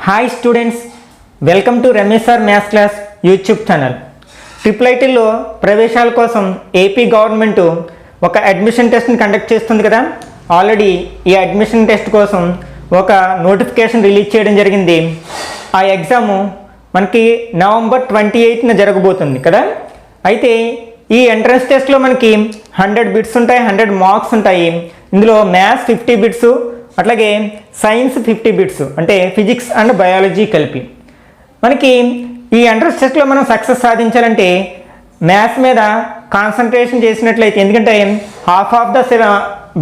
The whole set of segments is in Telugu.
Hi students, welcome to Ramesh sir maths class YouTube channel. Triple ప్రవేశాల కోసం ఏపీ గవర్నమెంట్ ఒక అడ్మిషన్ టెస్ట్ని కండక్ట్ చేస్తుంది కదా. ఆల్రెడీ ఈ అడ్మిషన్ టెస్ట్ కోసం ఒక నోటిఫికేషన్ రిలీజ్ చేయడం జరిగింది. ఆ ఎగ్జాము మనకి నవంబర్ 28న జరగబోతుంది కదా. అయితే ఈ ఎంట్రన్స్ టెస్ట్లో మనకి 100 బిట్స్ ఉంటాయి, 100 మార్క్స్ ఉంటాయి. ఇందులో మ్యాథ్స్ 50 బిట్స్, అట్లాగే సైన్స్ 50 బిట్స్, అంటే ఫిజిక్స్ అండ్ బయాలజీ కలిపి. మనకి ఈ ఎంట్రన్స్ టెస్ట్లో మనం సక్సెస్ సాధించాలంటే మ్యాథ్స్ మీద కాన్సన్ట్రేషన్ చేసినట్లయితే, ఎందుకంటే హాఫ్ ఆఫ్ ద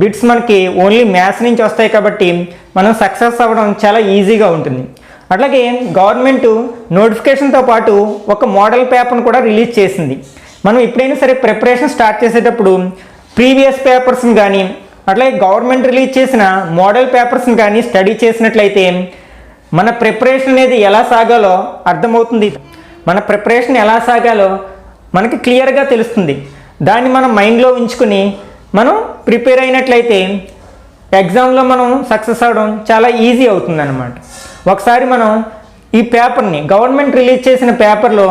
బిట్స్ మనకి ఓన్లీ మ్యాథ్స్ నుంచి వస్తాయి కాబట్టి మనం సక్సెస్ అవ్వడం చాలా ఈజీగా ఉంటుంది. అట్లాగే గవర్నమెంట్ నోటిఫికేషన్తో పాటు ఒక మోడల్ పేపర్ను కూడా రిలీజ్ చేసింది. మనం ఎప్పుడైనా సరే ప్రిపరేషన్ స్టార్ట్ చేసేటప్పుడు ప్రీవియస్ పేపర్స్ని కానీ అట్లాగే గవర్నమెంట్ రిలీజ్ చేసిన మోడల్ పేపర్స్ని కానీ స్టడీ చేసినట్లయితే మన ప్రిపరేషన్ అనేది ఎలా సాగాలో అర్థమవుతుంది. మన ప్రిపరేషన్ ఎలా సాగాలో మనకి క్లియర్గా తెలుస్తుంది. దాన్ని మనం మైండ్లో ఉంచుకుని మనం ప్రిపేర్ అయినట్లయితే ఎగ్జామ్లో మనం సక్సెస్ అవ్వడం చాలా ఈజీ అవుతుంది అన్నమాట. ఒకసారి మనం ఈ పేపర్ని, గవర్నమెంట్ రిలీజ్ చేసిన పేపర్లో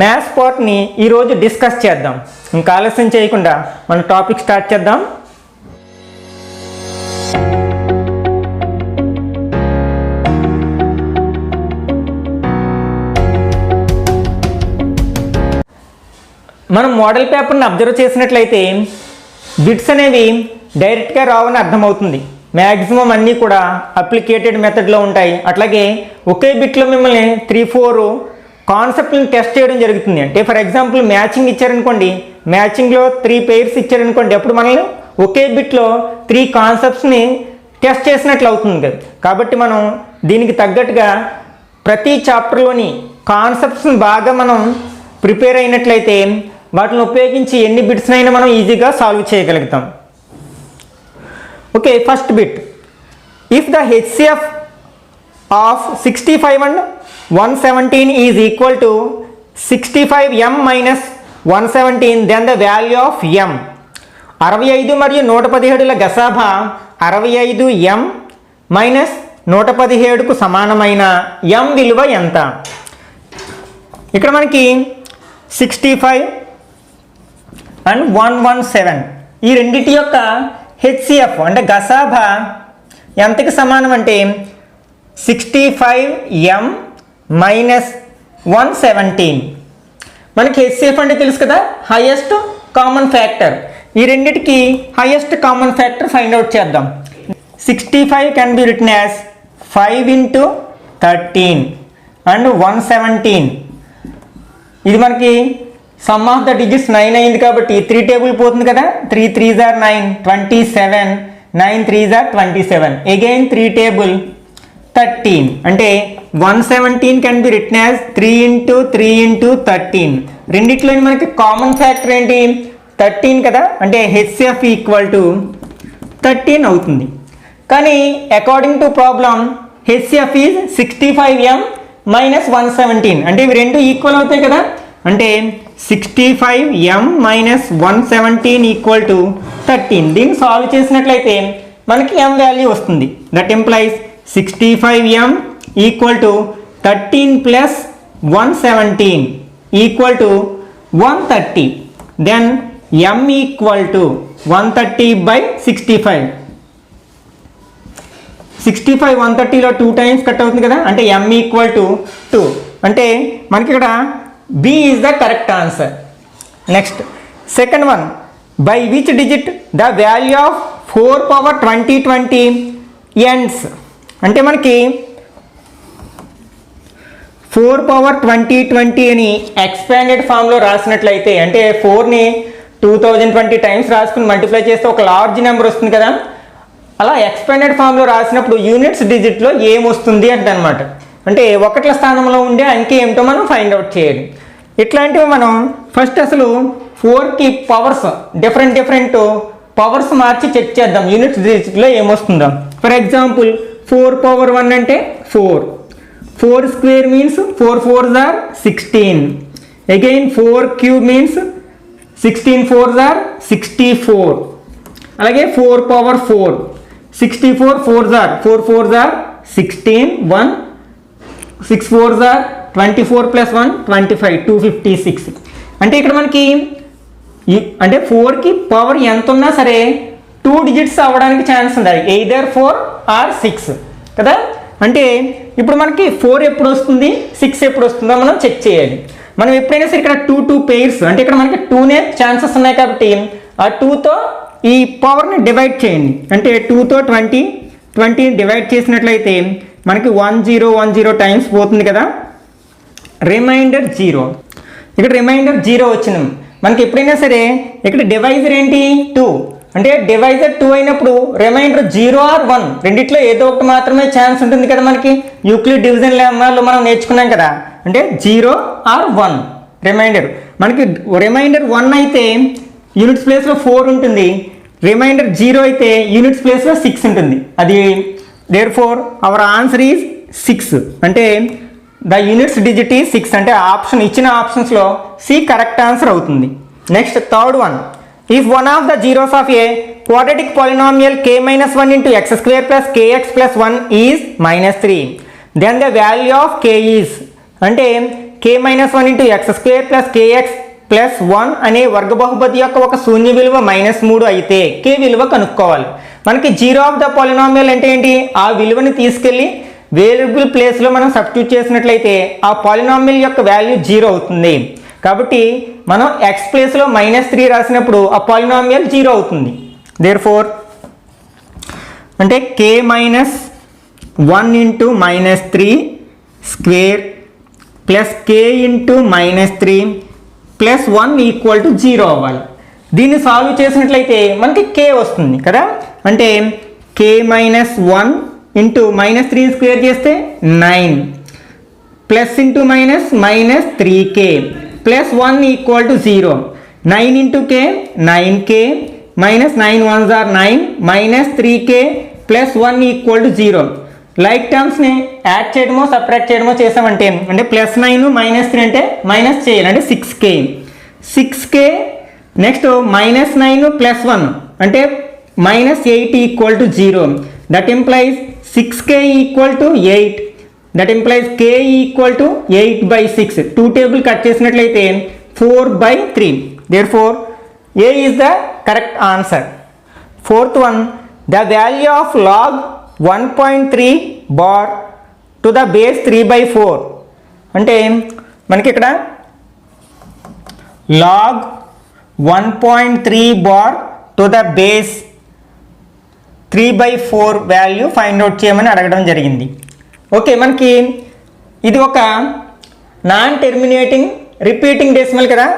మ్యాథ్స్ పార్ట్ని ఈరోజు డిస్కస్ చేద్దాం. ఇంకా ఆలస్యం చేయకుండా మన టాపిక్ స్టార్ట్ చేద్దాం. మనం మోడల్ పేపర్ని అబ్జర్వ్ చేసినట్లయితే బిట్స్ అనేవి డైరెక్ట్గా రావని అర్థమవుతుంది. మ్యాక్సిమం అన్నీ కూడా అప్లికేటెడ్ మెథడ్లో ఉంటాయి. అట్లాగే ఒకే బిట్లో మిమ్మల్ని 3-4 కాన్సెప్ట్ని టెస్ట్ చేయడం జరుగుతుంది. అంటే ఫర్ ఎగ్జాంపుల్ మ్యాచింగ్ ఇచ్చారనుకోండి, మ్యాచింగ్లో 3 పెయిర్స్ ఇచ్చారనుకోండి, అప్పుడు మనల్ని ఒకే బిట్లో 3 కాన్సెప్ట్స్ని టెస్ట్ చేసినట్లు అవుతుంది కదా. కాబట్టి మనం దీనికి తగ్గట్టుగా ప్రతి చాప్టర్లోని కాన్సెప్ట్స్ని బాగా మనం ప్రిపేర్ అయినట్లయితే వాటిని ఉపయోగించి ఎన్ని బిట్స్నైనా మనం ఈజీగా సాల్వ్ చేయగలుగుతాం. Okay, first bit. If the HCF of 65 and 117 is equal to 65m minus 117, then the value of m. 65 మరియు 117ల గసాభా 65m మైనస్ 117కు సమానమైన m విలువ ఎంత? ఇక్కడ మనకి 65 and 117 ఈ రెండింటి యొక్క హెచ్సిఎఫ్ అంటే గసాభా ఎంతకి సమానం అంటే 65m మైనస్ 117. మనకి హెచ్సిఎఫ్ అంటే తెలుసు కదా, హైయెస్ట్ కామన్ ఫ్యాక్టర్. ఈ రెండిటికి highest common factor find out చేద్దాం. 65 can be written as 5 into 13 and 117. ఇది మనకి సమ్ ఆఫ్ ద డిజిట్స్ 9 అయింది కాబట్టి 3 టేబుల్ పోతుంది కదా. 3 3s are 9, 27, 9 3s are 27, again 3 table 13. అంటే 117 can be written as 3 into 3 into 13. రెండిట్లోని మనకి కామన్ ఫ్యాక్టర్ ఏంటి? 13 కదా. అంటే హెచ్సిఎఫ్ ఈక్వల్ టు 13 అవుతుంది. కానీ according to problem HCF is 65m minus 117. అంటే ఇవి రెండు ఈక్వల్ అవుతాయి కదా. అంటే 65m మైనస్ 117 ఈక్వల్ టు 13. దీన్ని సాల్వ్ చేసినట్లయితే మనకి m వాల్యూ వస్తుంది. That implies 65m equal to 13 plus 117 equal to 130. Then m equal to 130/65. 65 130లో 2 టైమ్స్ కట్ అవుతుంది కదా. అంటే m ఈక్వల్ టు 2. అంటే మనకి ఇక్కడ B is the correct answer. Next second one. By which digit the value of 4 power 2020 ends? అంటే మనకి 4 power 2020 అని ఎక్స్పాండెడ్ ఫామ్లో రాసినట్లయితే, అంటే 4ని 2020 టైమ్స్ రాసుకుని మల్టిప్లై చేస్తే ఒక లార్జ్ నెంబర్ వస్తుంది కదా. అలా ఎక్స్పాండెడ్ ఫామ్లో రాసినప్పుడు యూనిట్స్ డిజిట్లో ఏమొస్తుంది అంటే అనమాట. అంటే ఒకట్ల స్థానంలో ఉండే అంకె ఏమిటో మనం ఫైండ్ అవుట్ చేయాలి. ఇట్లాంటివి మనం ఫస్ట్ అసలు 4కి పవర్స్ డిఫరెంట్ పవర్స్ మార్చి చెక్ చేద్దాం యూనిట్స్ డిజిట్లో ఏమొస్తుందో. ఫర్ ఎగ్జాంపుల్ 4 power 1 అంటే 4. 4 square means 4 4s are 16. Again 4 cube means 16 4s are 64. అలాగే 4 power 4 64 4s are 4 4s are 16. 1 six fours are 24 + 1 25 256. అంటే ఇక్కడ మనకి అంటే 4కి పవర్ ఎంత ఉన్నా సరే 2 డిజిట్స్ అవ్వడానికి ఛాన్స్ ఉంది, ఎయిదర్ 4 ఆర్ 6 కదా. అంటే ఇప్పుడు మనకి 4 ఎప్పుడు వస్తుంది 6 ఎప్పుడు వస్తుందో మనం చెక్ చేయాలి. మనం ఎప్పుడైనా సరే ఇక్కడ 2 పెయిర్స్ అంటే ఇక్కడ మనకి 2నే ఛాన్సెస్ ఉన్నాయి కాబట్టి ఆ 2తో ఈ పవర్ని డివైడ్ చేయండి. అంటే 2తో 20 డివైడ్ చేసినట్లయితే మనకి 1010 టైమ్స్ పోతుంది కదా, రిమైండర్ 0. ఇక్కడ రిమైండర్ 0 వచ్చింది. మనకి ఎప్పుడైనా సరే ఇక్కడ డివైజర్ ఏంటి 2, అంటే డివైజర్ 2 అయినప్పుడు రిమైండర్ 0 ఆర్ 1 రెండిట్లో ఏదో ఒకటి మాత్రమే ఛాన్స్ ఉంటుంది కదా. మనకి యూక్లిడ్ డివిజన్ లెమ్మలో మనం నేర్చుకున్నాం కదా, అంటే 0 ఆర్ 1 రిమైండర్. మనకి రిమైండర్ 1 అయితే యూనిట్స్ ప్లేస్లో 4 ఉంటుంది, రిమైండర్ 0 అయితే యూనిట్స్ ప్లేస్లో 6 ఉంటుంది. అది దేర్ఫోర్ అవర్ ఆన్సర్ ఈజ్ 6. అంటే ద యూనిట్స్ డిజిట్ ఈజ్ 6. అంటే ఆప్షన్ ఇచ్చిన ఆప్షన్స్లో సి కరెక్ట్ ఆన్సర్ అవుతుంది. Next third one, if one of the zeros of a quadratic polynomial k-1 into x² plus kx plus 1 is -3, then the value of k is, అంటే k-1 into x² plus kx plus 1 అనే వర్గ బహుపది యొక్క ఒక శూన్య విలువ -3 అయితే k విలువ కనుక్కోవాలి. మనకి జీరో ఆఫ్ ద పాలినామియల్ అంటే ఏంటి, ఆ విలువని తీసుకెళ్ళి వేరియబుల్ ప్లేస్లో మనం సబ్స్టిట్యూట్ చేసినట్లయితే ఆ పాలినామియల్ యొక్క వాల్యూ 0 అవుతుంది. కాబట్టి మనం x ప్లేస్లో -3 రాసినప్పుడు ఆ పాలినామియల్ 0 అవుతుంది. దేర్ఫోర్ అంటే k-1 into -3 square plus k into -3 plus 1 equal to 0 అవ్వాలి. దీన్ని సాల్వ్ చేసినట్లయితే మనకి k వస్తుంది కదా. అంటే k-1 ఇంటూ -3 స్క్వేర్ చేస్తే 9 plus into -3k plus 1 equal to 0. 9 into k 9k -9 1s are 9 -3k plus 1 equal to 0. Like టర్మ్స్ని యాడ్ చేయడమో సబ్ట్రాక్ట్ చేయడమో చేసామంటే అంటే +9 -3 అంటే మైనస్ చేయాలి, అంటే 6k నెక్స్ట్ -9 ప్లస్ 1 అంటే -8 equal to 0. That implies 6k equal to 8. That implies k equal to 8/6. 2 table cut చేసినట్లయితే 4/3. Therefore A is the correct answer. Fourth one, the value of log 1.3 bar to the base 3/4. అంటే మనకి ఇక్కడ log 1.3 bar to the base 3/4 value find out చేయమని అడగడం జరిగింది. ఓకే, మనకి ఇది ఒక నాన్ టెర్మినేటింగ్ రిపీటింగ్ డెసిమల్ కదా.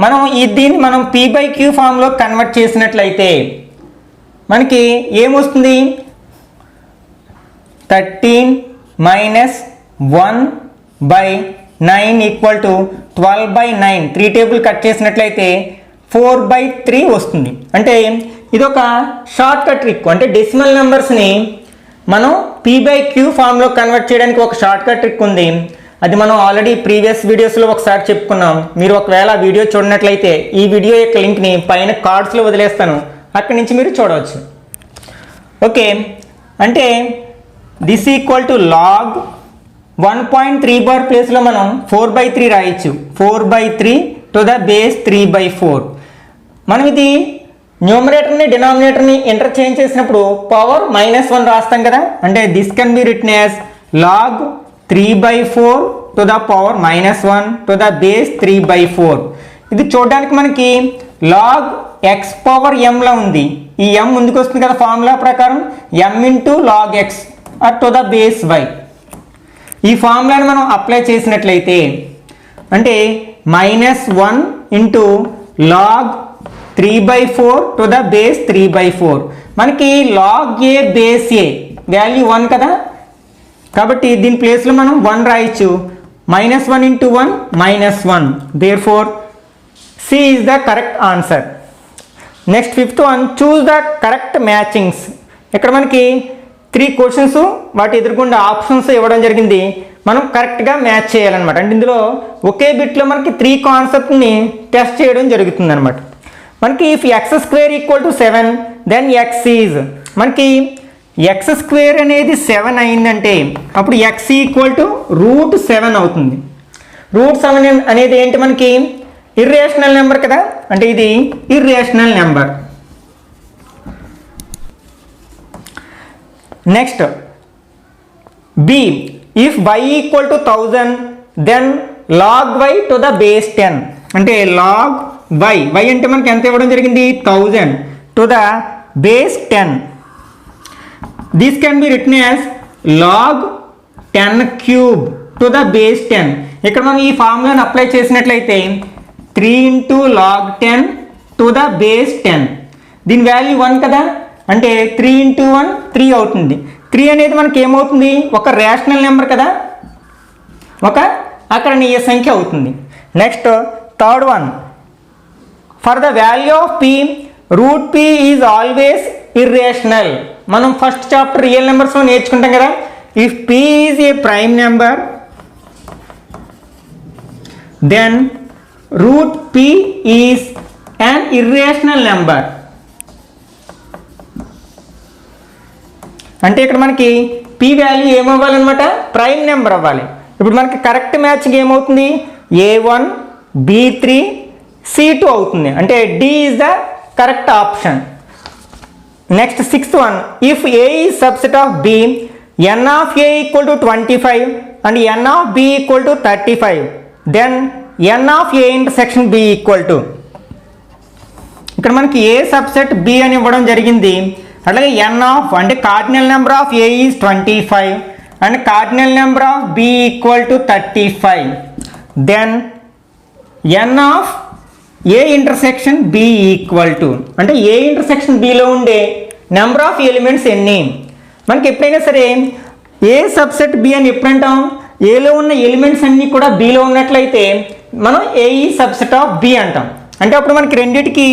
మనం దీన్ని మనం p/q ఫామ్లో కన్వర్ట్ చేసినట్లయితే మనకి ఏమొస్తుంది, 13 - 1/9 ఈక్వల్ టు 12/9. 3 టేబుల్ కట్ చేసినట్లయితే 4/3 వస్తుంది. అంటే ఇది ఒక షార్ట్ కట్ ట్రిక్. అంటే డెసిమల్ నెంబర్స్ని మనం p/q ఫామ్లో కన్వర్ట్ చేయడానికి ఒక షార్ట్ కట్ ట్రిక్ ఉంది. అది మనం ఆల్రెడీ ప్రీవియస్ వీడియోస్లో ఒకసారి చెప్పుకున్నాం. మీరు ఒకవేళ ఆ వీడియో చూడనట్లయితే ఈ వీడియో యొక్క లింక్ని పైన కార్డ్స్లో వదిలేస్తాను, అక్కడి నుంచి మీరు చూడవచ్చు. ఓకే, అంటే this equal to log 1.3 bar ప్లేస్లో మనం 4/3 రాయొచ్చు. 4/3 టు ద బేస్ 3/4. మనం ఇది న్యూమరేటర్ని డినామినేటర్ని ఇంటర్చేంజ్ చేసినప్పుడు పవర్ -1 రాస్తాం కదా. అంటే this can be written as log 3/4 to the power -1 to the base 3/4. ఇది చూడడానికి మనకి లాగ్ x పవర్ m లా ఉంది. ఈ m ముందుకు వస్తుంది కదా ఫార్ములా ప్రకారం, m into log x to the base y. ఈ ఫార్ములాని మనం అప్లై చేసినట్లయితే అంటే -1 into log 3/4 to the base 3/4. మనకి log a base a value 1 కదా, కాబట్టి దీని ప్లేస్లో మనం 1 రాయొచ్చు. -1 into 1 -1. Therefore C is the correct answer. Next fifth one, choose the correct matchings. ఇక్కడ మనకి 3 క్వశ్చన్స్ వాటి ఎదురుగుండా ఆప్షన్స్ ఇవ్వడం జరిగింది. మనం కరెక్ట్గా మ్యాచ్ చేయాలన్నమాట. అంటే ఇందులో ఒకే బిట్లో మనకి 3 కాన్సెప్ట్ని టెస్ట్ చేయడం జరుగుతుంది అనమాట. మనకి if x² = 7 then x is, మనకి ఎక్స్ స్క్వేర్ అనేది 7 అయిందంటే అప్పుడు ఎక్స్ ఈక్వల్ టు √7 అవుతుంది. √7 అనేది ఏంటి మనకి ఇర్రేషనల్ నెంబర్ కదా, అంటే ఇది irrational number. Next b, if y equal to 1000 then log y to the base 10 అంటే log y అంటే మనకి ఎంత ఇవ్వడం జరిగింది 1000 to the base 10. This can be written as log 10 cube to the base 10. ఇక్కడ మనం ఈ ఫార్ములాను అప్లై చేసినట్లయితే 3 into log 10 to the base 10. దీని వాల్యూ 1 కదా, అంటే 3 into 1 3 అవుతుంది. 3 అనేది మనకి ఏమవుతుంది, ఒక రేషనల్ నెంబర్ కదా, ఒక అకరణీయ సంఖ్య అవుతుంది. Next third one, for the value of p √p is always irrational. మనం ఫస్ట్ చాప్టర్ రియల్ నెంబర్స్లో నేర్చుకుంటాం కదా, if p is a prime number then √p is an irrational number. అంటే ఇక్కడ మనకి p వాల్యూ ఏమవ్వాలన్నమాట, ప్రైమ్ నెంబర్ అవ్వాలి. ఇప్పుడు మనకి కరెక్ట్ మ్యాచింగ్ ఏమవుతుంది, a1 b3 c2 అవుతుంది, అంటే d is the correct option. Next sixth one, if a is subset of b n of a equal to 25 and n of b equal to 35 then n of a intersection b equal to, ఇక్కడ మనకి a సబ్సెట్ b అని ఇవ్వడం జరిగింది. అట్లాగే n ఆఫ్ అంటే cardinal number of a is 25 and cardinal number of b equal to 35 then n of a intersection b equal to, అంటే a ఇంటర్సెక్షన్ bలో ఉండే నెంబర్ ఆఫ్ ఎలిమెంట్స్ ఎన్ని. మనకి ఎప్పుడైనా సరే a సబ్సెట్ b అని ఎప్పుడంటాం, ఏలో ఉన్న ఎలిమెంట్స్ అన్నీ కూడా bలో ఉన్నట్లయితే మనం a ఈ సబ్సెట్ ఆఫ్ b అంటాం. అంటే అప్పుడు మనకి రెండింటికి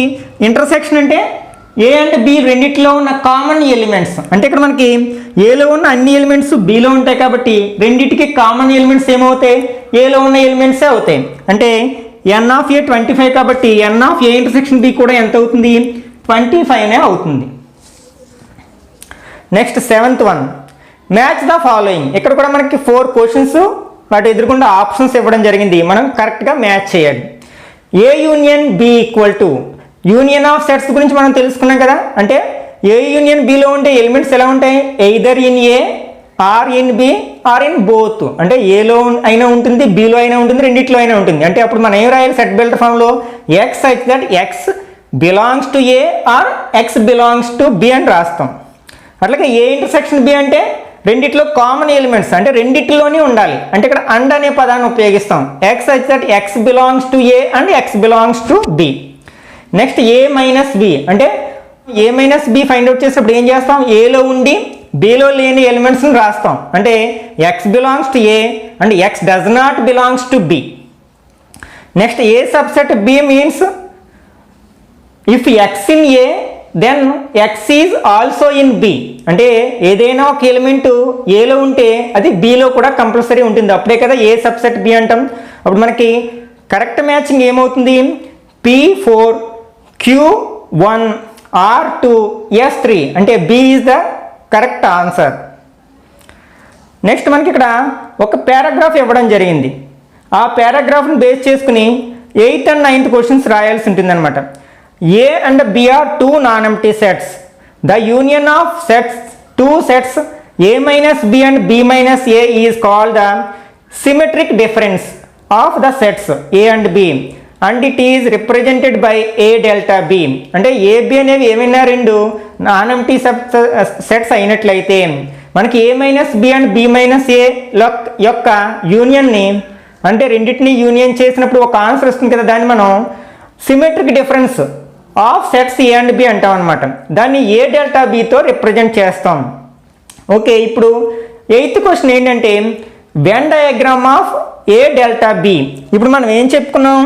ఇంటర్సెక్షన్ అంటే ఏ అండ్ బి రెండిట్లో ఉన్న కామన్ ఎలిమెంట్స్, అంటే ఇక్కడ మనకి ఏలో ఉన్న అన్ని ఎలిమెంట్స్ బిలో ఉంటాయి కాబట్టి రెండింటికి కామన్ ఎలిమెంట్స్ ఏమవుతాయి, ఏలో ఉన్న ఎలిమెంట్సే అవుతాయి. అంటే ఎన్ ఆఫ్ ఏ 25 కాబట్టి ఎన్ ఆఫ్ ఏ ఇంటర్సెక్షన్ బి కూడా ఎంత అవుతుంది, 25 అవుతుంది. Next seventh one, match the following. ఇక్కడ కూడా మనకి 4 క్వశ్చన్స్ వాటి ఎదురుకుండా ఆప్షన్స్ ఇవ్వడం జరిగింది, మనం కరెక్ట్గా మ్యాచ్ చేయాలి. A union B equal to, union of sets గురించి మనం తెలుసుకున్నాం కదా, అంటే ఏ యూనియన్ బిలో ఉండే ఎలిమెంట్స్ ఎలా ఉంటాయి, either in A or in B or in both, అంటే ఏలో అయినా ఉంటుంది బిలో అయినా ఉంటుంది రెండిట్లో అయినా ఉంటుంది. అంటే అప్పుడు మనం ఏం రాయాలి, సెట్ బెల్ట్ ఫామ్లో x such that x belongs to a or x belongs to b అని రాస్తాం. అట్లాగే ఏ ఇంటర్సెక్షన్ బి అంటే రెండిట్లో కామన్ ఎలిమెంట్స్, అంటే రెండిట్లోనే ఉండాలి, అంటే ఇక్కడ అండ్ అనే పదాన్ని ఉపయోగిస్తాం. X such that x belongs to A and x belongs to B. Next A minus B, అంటే A minus B find out చేసినప్పుడు ఏం చేస్తాం, ఏలో ఉండి బిలో లేని ఎలిమెంట్స్ని రాస్తాం, అంటే x belongs to A and x does not belongs to B. Next A subset B means if x in A then x is also in B, అంటే ఏదైనా ఒక ఎలిమెంట్ ఏలో ఉంటే అది బిలో కూడా కంపల్సరీ ఉంటుంది, అప్పుడే కదా ఏ సబ్సెట్ బి అంటాం. అప్పుడు మనకి కరెక్ట్ మ్యాచింగ్ ఏమవుతుంది, P4 Q1 R2 S3, అంటే B is the correct answer. Next మనకి ఇక్కడ ఒక పారాగ్రాఫ్ ఇవ్వడం జరిగింది, ఆ పారాగ్రాఫ్ని బేస్ చేసుకుని 8th and 9th క్వశ్చన్స్ రాయాల్సి ఉంటుంది అనమాట. A and B are 2 non-empty sets. The union of sets 2 sets A minus B and B minus A is called the symmetric difference of the sets A and B and it is represented by A delta B. అంటే A B అనేవి ఏమైనా రెండు నాన్ ఎంప్టీ సెట్స్ అయినట్లయితే మనకి A minus B and B minus A యొక్క యూనియన్ని, అంటే రెండింటిని యూనియన్ చేసినప్పుడు ఒక ఆన్సర్ వస్తుంది కదా, దాన్ని మనం symmetric difference of sets A and B అంటాం అనమాట. దాన్ని ఏ డెల్టా బితో రిప్రజెంట్ చేస్తాం. ఓకే, ఇప్పుడు 8th క్వశ్చన్ ఏంటంటే Venn diagram of A delta B. ఇప్పుడు మనం ఏం చెప్పుకున్నాం,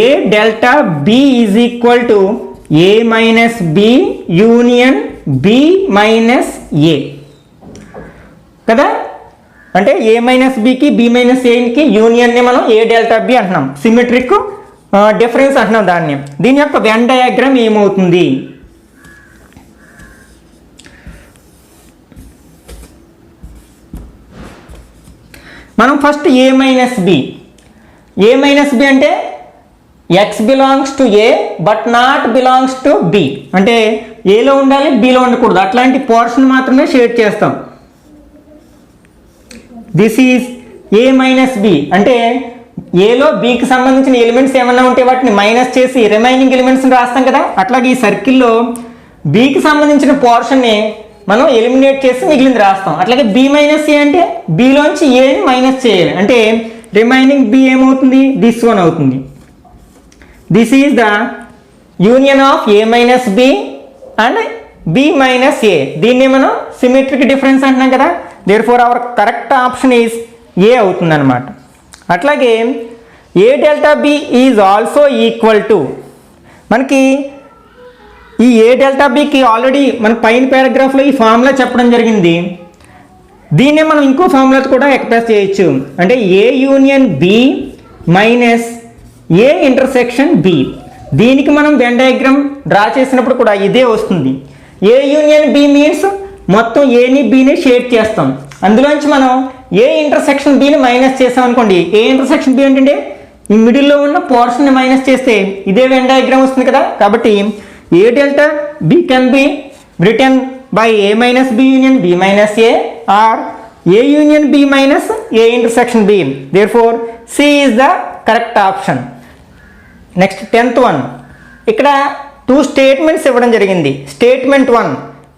A delta B is equal to A minus B union B minus A కదా, అంటే ఏ మైనస్ బికి బి మైనస్ ఏకి యూనియన్ని మనం ఏ డెల్టా బి అంటున్నాం, సిమెట్రిక్ డిఫరెన్స్ అంటున్నాం దాన్ని. దీని యొక్క వెన్ డయాగ్రామ్ ఏమవుతుంది, మనం first a minus B, A minus B అంటే x belongs to A but not belongs to B, అంటే ఏలో ఉండాలి బిలో ఉండకూడదు, అట్లాంటి పోర్షన్ మాత్రమే షేడ్ చేస్తాం. This is A minus B అంటే ఏలో బికి సంబంధించిన ఎలిమెంట్స్ ఏమన్నా ఉంటే వాటిని మైనస్ చేసి రిమైనింగ్ ఎలిమెంట్స్ని రాస్తాం కదా, అట్లాగే ఈ సర్కిల్లో బికి సంబంధించిన పోర్షన్ని మనం ఎలిమినేట్ చేసి మిగిలింది రాస్తాం. అట్లాగే బి మైనస్ ఏ అంటే బిలోంచి ఏని మైనస్ చేయాలి, అంటే రిమైనింగ్ బి ఏమవుతుంది, దిస్ వన్ అవుతుంది. This is the union of A minus B and B minus A. దీన్ని మనం సిమెట్రిక్ డిఫరెన్స్ అంటున్నాం కదా, therefore our correct option is A అవుతుంది అనమాట. అట్లాగే A delta B is also equal to, మనకి ఈ ఏ డెల్టా బికి ఆల్రెడీ మన పైన పారాగ్రాఫ్లో ఈ ఫార్ములా చెప్పడం జరిగింది. దీన్నే మనం ఇంకో ఫార్ములాతో కూడా ఎక్స్ప్రెస్ చేయొచ్చు, అంటే A union B minus A intersection B. దీనికి మనం వెన్ డయాగ్రామ్ డ్రా చేసినప్పుడు కూడా ఇదే వస్తుంది. ఏ యూనియన్ బి మీన్స్ మొత్తం ఏని బిని షేడ్ చేస్తాం, అందులోంచి మనం ఏ ఇంటర్సెక్షన్ బిని మైనస్ చేసాం అనుకోండి. ఏ ఇంటర్సెక్షన్ బి ఏంటంటే ఈ మిడిల్లో ఉన్న పోర్షన్ని మైనస్ చేస్తే ఇదే వెన్ డయాగ్రామ్ వస్తుంది కదా. కాబట్టి A delta B can be return by A minus B union B minus A or A union B minus A intersection B. Therefore C is the correct option. Next 10th one, ఇక్కడ 2 స్టేట్మెంట్స్ ఇవ్వడం జరిగింది. Statement 1,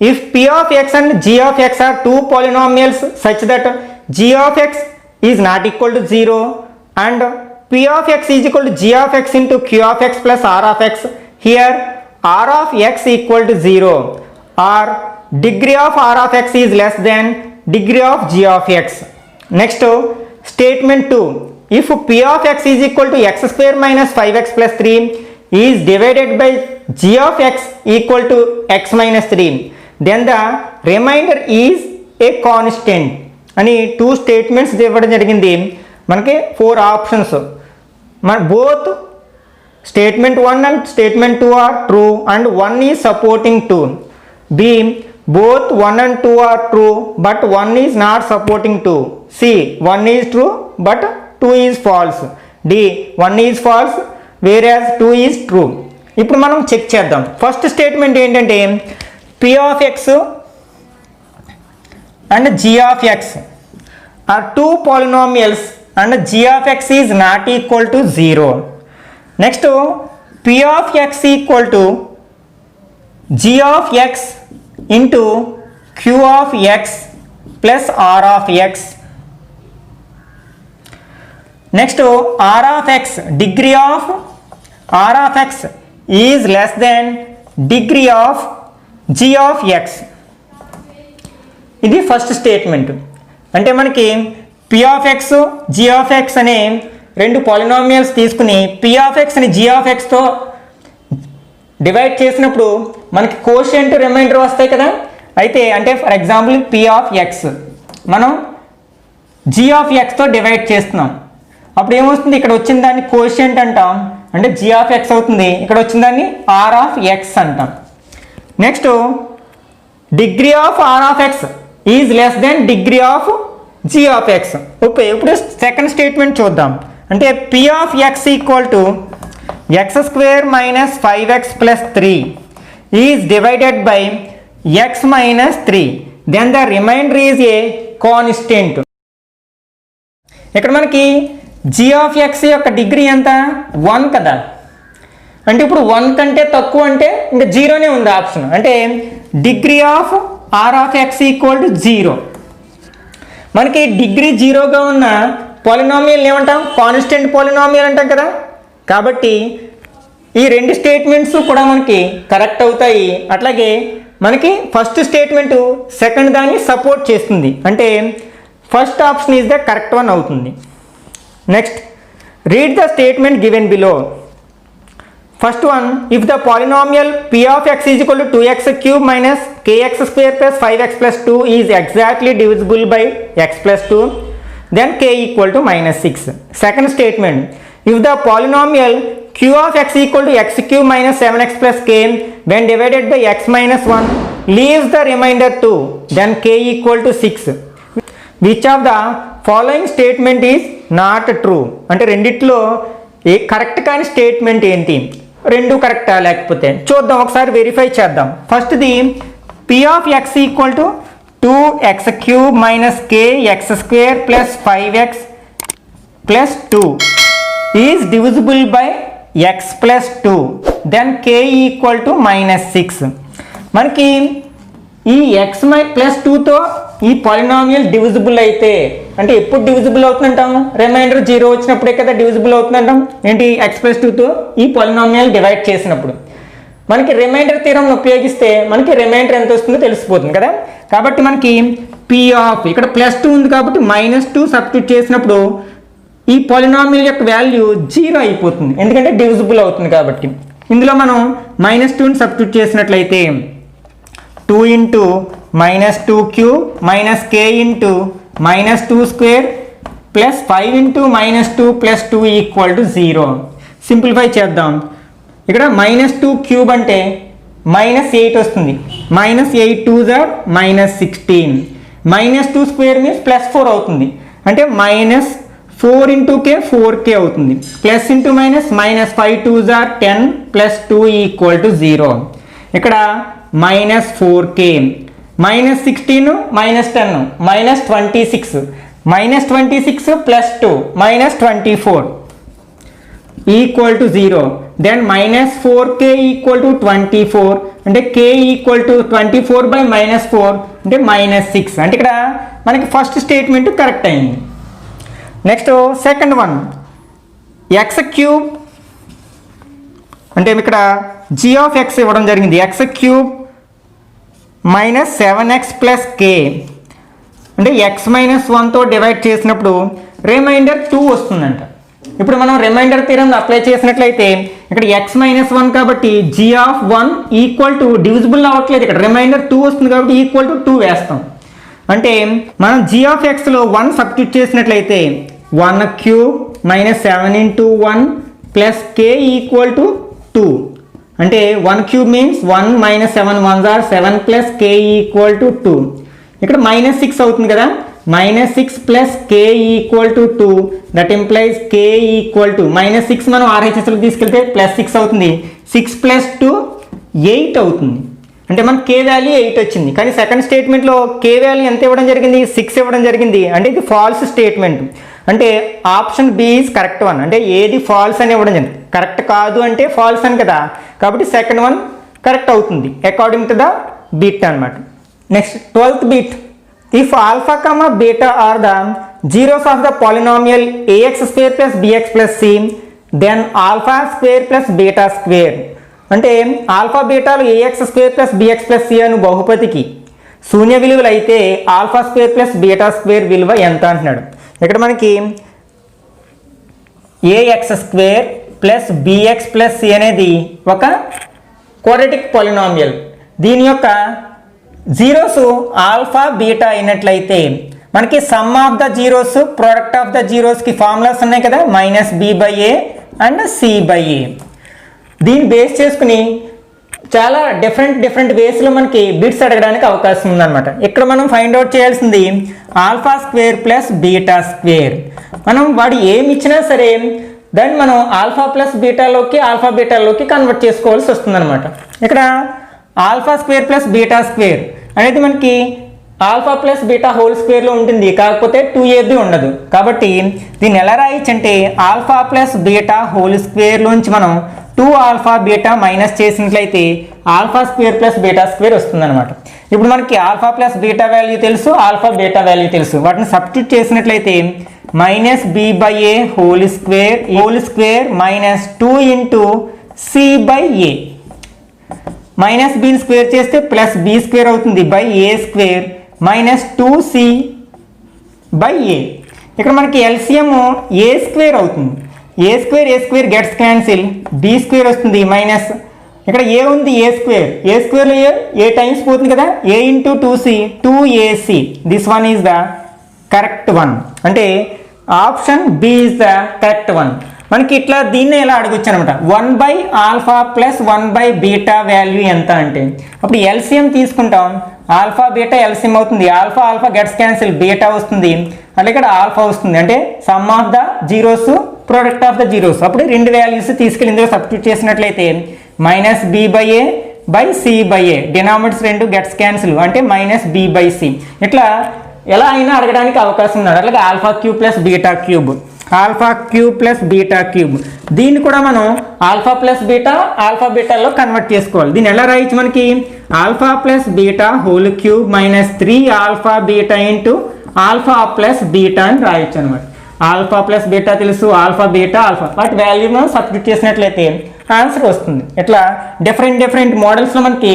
if p of x and g of x are 2 polynomials such that g of x is not equal to 0 and p of x is equal to g of x into q of x plus r of x, here r of x equal to 0 or degree of r of x is less than degree of g of x. Next statement 2, if p of x is equal to x square minus 5x plus 3 is divided by g of x equal to x minus 3, then the remainder is a constant అని 2 స్టేట్మెంట్స్ ఇవ్వడం జరిగింది. మనకి 4 ఆప్షన్స్, మన both statement 1 and statement 2 are true and 1 is supporting 2. B both 1 and 2 are true but 1 is not supporting 2. C 1 is true but 2 is false. D 1 is false whereas 2 is true. ఇప్పుడు మనం చెక్ చేద్దాం. ఫస్ట్ స్టేట్మెంట్ ఏంటంటే p of x and g of x are 2 polynomials and g of x is not equal to 0. Next p of x equal to g of x into q of x plus r of x. Next r of x, degree of r of x is less than degree of g of x. ఇది ఫస్ట్ స్టేట్మెంట్. అంటే మనకి p of x g of x అనే 2 పాలినామియల్స్ తీసుకుని p of x ని g of x తో డివైడ్ చేసినప్పుడు మనకి కోషియంట్ రిమైండర్ వస్తాయి కదా. అయితే అంటే for example p of x మనం g of x తో డివైడ్ చేస్తున్నాం, అప్పుడు ఏమవుతుంది, ఇక్కడ వచ్చిన దాన్ని కోషియంట్ అంటాం, అంటే g of x అవుతుంది. ఇక్కడ వచ్చిన దాన్ని r of x అంటాం. Next degree of r of x is less than degree of g of x. Okay, ఇప్పుడు సెకండ్ స్టేట్మెంట్ చూద్దాం. అంటే p of x equal to x square minus 5x plus 3 is divided by x minus 3, then the remainder is a constant. ఇక్కడ మనకి g of x యొక్క డిగ్రీ ఎంత, 1 కదా. అంటే ఇప్పుడు 1 కంటే తక్కువ అంటే ఇంకా 0నే ఉంది ఆప్షన్. అంటే degree of r of x equal to 0. మనకి డిగ్రీ 0గా ఉన్న పాలినామియల్ ఏమంటాం, కాన్స్టెంట్ పాలినామియల్ అంటాం కదా. కాబట్టి ఈ 2 స్టేట్మెంట్స్ కూడా మనకి కరెక్ట్ అవుతాయి. అట్లాగే మనకి ఫస్ట్ స్టేట్మెంట్ సెకండ్ దాన్ని సపోర్ట్ చేస్తుంది, అంటే first option is the correct one అవుతుంది. Next read the statement given below. First one, if the polynomial p of x is equal to 2x cube minus kx square plus 5x plus 2 is exactly divisible by x plus 2, then k equal to minus 6. Second statement, if the polynomial q of x equal to x cube minus 7x plus k when divided by x minus 1 leaves the remainder 2, then k equal to 6. Which of the following statement is not true అంటే రెండిట్లో కరెక్ట్ కాని స్టేట్మెంట్ ఏంటి? రెండు కరెక్టా లేకపోతే చూద్దాం, ఒకసారి వెరిఫై చేద్దాం. ఫస్ట్ది p of x equal to 2x³ minus kx² plus 5x plus 2 is divisible by x plus 2 then k equal to -6. మనకి ఈ x ప్లస్ 2తో ఈ పాలినామియల్ డివిజిబుల్ అయితే అంటే ఎప్పుడు డివిజిబుల్ అవుతుందంటాం? రిమైండర్ 0 వచ్చినప్పుడే కదా డివిజిబుల్ అవుతుందంటాం. ఏంటి? x ప్లస్ 2తో ఈ పాలినామియల్ డివైడ్ చేసినప్పుడు. మనకి రిమైండర్ థీరం ఉపయోగిస్తే మనకి రిమైండర్ ఎంత వస్తుందో తెలిసిపోతుంది కదా. కాబట్టి మనకి p ఆఫ్ ఇక్కడ ప్లస్ 2 ఉంది కాబట్టి -2 సబ్స్టిట్యూట్ చేసినప్పుడు ఈ పాలినామియల్ యొక్క వాల్యూ 0 అయిపోతుంది, ఎందుకంటే డివిజిబుల్ అవుతుంది కాబట్టి. ఇందులో మనం -2ని సబ్స్టిట్యూట్ చేసినట్లయితే 2 into -2³ minus k into -2² plus 5 into -2 plus 2 equal to 0. Simplify చేద్దాం. ఇక్కడ -2³ అంటే -8 వస్తుంది. -8 2s are -16. -2² మీన్స్ +4 అవుతుంది, అంటే -4 ఇంటూ k 4k అవుతుంది. Plus into minus -5 2s are 10 plus 2 equal to 0. ఇక్కడ -4k -16 -10 -26 -26 plus 2 -24 equal to 0. Then -4k equal to 24 అంటే k ఈక్వల్ టు 24 బై -4 అంటే -6. అంటే ఇక్కడ మనకి ఫస్ట్ స్టేట్మెంట్ కరెక్ట్ అయింది. నెక్స్ట్ సెకండ్ వన్ x³ అంటే ఇక్కడ g ఆఫ్ x ఇవ్వడం జరిగింది. x³ minus 7x plus k అంటే x - 1తో డివైడ్ చేసినప్పుడు రిమైండర్ 2 వస్తుందంట. ఇప్పుడు మనం రిమైండర్ థీరం అప్లై చేసినట్లయితే ఇక్కడ x - 1 కాబట్టి g of 1 equal to divisible అవ్వట్లేదు, ఇక్కడ రిమైండర్ 2 వస్తుంది కాబట్టి ఈక్వల్ టు 2 వేస్తాం. అంటే మనం g ఆఫ్ xలో 1 సబ్స్టిట్యూట్ చేసినట్లయితే 1³ minus 7 into 1 plus k equal to 2 అంటే 1³ means 1 - 7 1s are 7 plus k equal to 2. ఇక్కడ -6 అవుతుంది కదా, -6 plus k equal to 2 that implies k equal to -6 మనం RHSలో తీసుకెళ్తే +6 అవుతుంది. 6 ప్లస్ 2 8 అవుతుంది, అంటే మనకి k వాల్యూ 8 వచ్చింది. కానీ సెకండ్ స్టేట్మెంట్లో k వాల్యూ ఎంత ఇవ్వడం జరిగింది? 6 ఇవ్వడం జరిగింది. అంటే ఇది ఫాల్స్ స్టేట్మెంట్, అంటే option B is correct one. అంటే ఏది ఫాల్స్ అని ఇవ్వడం జరిగింది, కరెక్ట్ కాదు అంటే ఫాల్స్ అని కదా, కాబట్టి సెకండ్ వన్ కరెక్ట్ అవుతుంది అకార్డింగ్ టు ద బిట్ అనమాట. Next 12th bit, if alpha comma beta are the zeros of the polynomial ax² plus bx plus c then α² plus β². అంటే ఆల్ఫా బీటాలు ax² plus bx plus c అను బహుపతికి శూన్య విలువలు అయితే α² ప్లస్ β² విలువ ఎంత అంటున్నాడు. ఇక్కడ మనకి ax² plus bx plus c అనేది ఒక క్వాడ్రాటిక్ పాలినామియల్. దీని యొక్క జీరోస్ ఆల్ఫా బీటా అయినట్లయితే మనకి sum of the zeros product of the జీరోస్కి ఫార్ములాస్ ఉన్నాయి కదా, -b/a అండ్ c/a. దీన్ని బేస్ చేసుకుని చాలా డిఫరెంట్ వేస్లో మనకి బిట్స్ అడగడానికి అవకాశం ఉందన్నమాట. ఇక్కడ మనం ఫైండ్ అవుట్ చేయాల్సింది α² ప్లస్ β². మనం వాడు ఏమి ఇచ్చినా సరే దాన్ని మనం ఆల్ఫా బీటాలోకి కన్వర్ట్ చేసుకోవాల్సి వస్తుందన్నమాట. ఇక్కడ α² ప్లస్ β² అనేది మనకి ఆల్ఫా ప్లస్ బీటా హోల్ స్క్వేర్లో ఉంటుంది, కాకపోతే 2ab ఉండదు. కాబట్టి దీన్ని ఎలా రాయొచ్చు అంటే ఆల్ఫా ప్లస్ బీటా హోల్ స్క్వేర్లోంచి మనం 2α బీటా మైనస్ చేసినట్లయితే α² ప్లస్ β² వస్తుందన్నమాట. ఇప్పుడు మనకి ఆల్ఫా ప్లస్ బీటా వాల్యూ తెలుసు, ఆల్ఫా బీటా వాల్యూ తెలుసు, వాటిని సబ్స్టిట్యూట్ చేసినట్లయితే -b/a whole square minus 2 into c/a. -bని స్క్వేర్ చేస్తే +b² అవుతుంది /a² మైనస్ 2c/a. ఇక్కడ మనకి ఎల్సిఎం a² అవుతుంది. a² గెట్స్ క్యాన్సిల్, b² వస్తుంది మైనస్ ఇక్కడ a ఉంది a²లో a టైమ్స్ పోతుంది కదా, a into 2c 2ac. This one is the correct one. అంటే option B is the correct one. మనకి ఇట్లా దీన్నే ఇలా అడగొచ్చు అనమాట 1/α ప్లస్ 1/β వాల్యూ ఎంత అంటే అప్పుడు ఎల్సిఎం తీసుకుంటాం. ఆల్ఫా బీటా ఎల్సిఎం అవుతుంది. Alpha alpha gets cancel, beta వస్తుంది, అట్లా ఇక్కడ ఆల్ఫా వస్తుంది. అంటే sum of the zeros product of the zeros. అప్పుడు రెండు వాల్యూస్ తీసుకెళ్ళి ఇందులో సబ్స్టిట్యూట్ చేసినట్లయితే -b/a/c/a డినామినేటర్స్ రెండు గెట్స్ క్యాన్సిల్ అంటే -b/c. ఇట్లా ఎలా అయినా అడగడానికి అవకాశం ఉంది. అట్లాగే alpha cube plus beta cube, alpha cube plus beta cube, దీన్ని కూడా మనం ఆల్ఫా ప్లస్ బీటా ఆల్ఫా బీటాలో కన్వర్ట్ చేసుకోవాలి. దీన్ని ఎలా రాయొచ్చు మనకి alpha plus beta whole cube -3 alpha beta into alpha plus beta అని రాయొచ్చు అనమాట. ఆల్ఫా ప్లస్ బీటా తెలుసు, ఆల్ఫా బీటా ఆల్ఫా, వాటి వాల్యూ మనం సబ్స్టిట్యూట్ చేసినట్లయితే ఆన్సర్ వస్తుంది. ఇట్లా డిఫరెంట్ మోడల్స్లో మనకి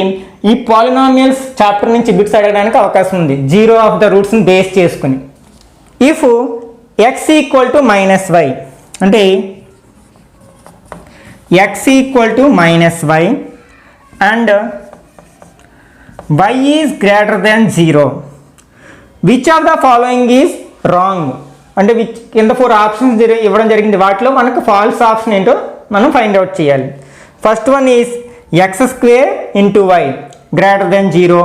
ఈ పాలినామియల్స్ చాప్టర్ నుంచి బిట్స్ అడగడానికి అవకాశం ఉంది, జీరో ఆఫ్ ద రూట్స్ని బేస్ చేసుకుని. If x equal to -y అంటే x equal to -y and y is greater then 0, which of the following is wrong అంటే విచ్ కింద 4 ఆప్షన్స్ ఇవ్వడం జరిగింది. వాటిలో మనకు ఫాల్స్ ఆప్షన్ ఏంటో మనం ఫైండ్ అవుట్ చేయాలి. First one is x² × y greater then 0,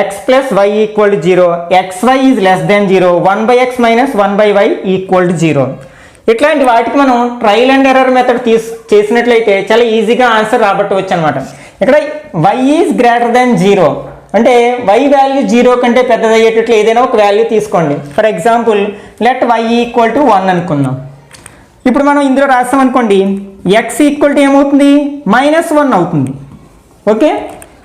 x plus y equal to 0, xy is less than 0, 1/x minus 1/y equal to 0. ఇట్లాంటి వాటికి మనం ట్రయల్ అండ్ ఎర్రర్ మెథడ్ చేసినట్లయితే చాలా ఈజీగా ఆన్సర్ రాబట్టవచ్చు అనమాట. ఇక్కడ y ఈజ్ గ్రేటర్ దెన్ 0 అంటే y వాల్యూ 0 కంటే పెద్దదయ్యేటట్లు ఏదైనా ఒక వాల్యూ తీసుకోండి. For example let y equal to 1 అనుకుందాం. ఇప్పుడు మనం ఇందులో రాస్తాం అనుకోండి x ఈక్వల్ టు ఏమవుతుంది -1 అవుతుంది. ఓకే,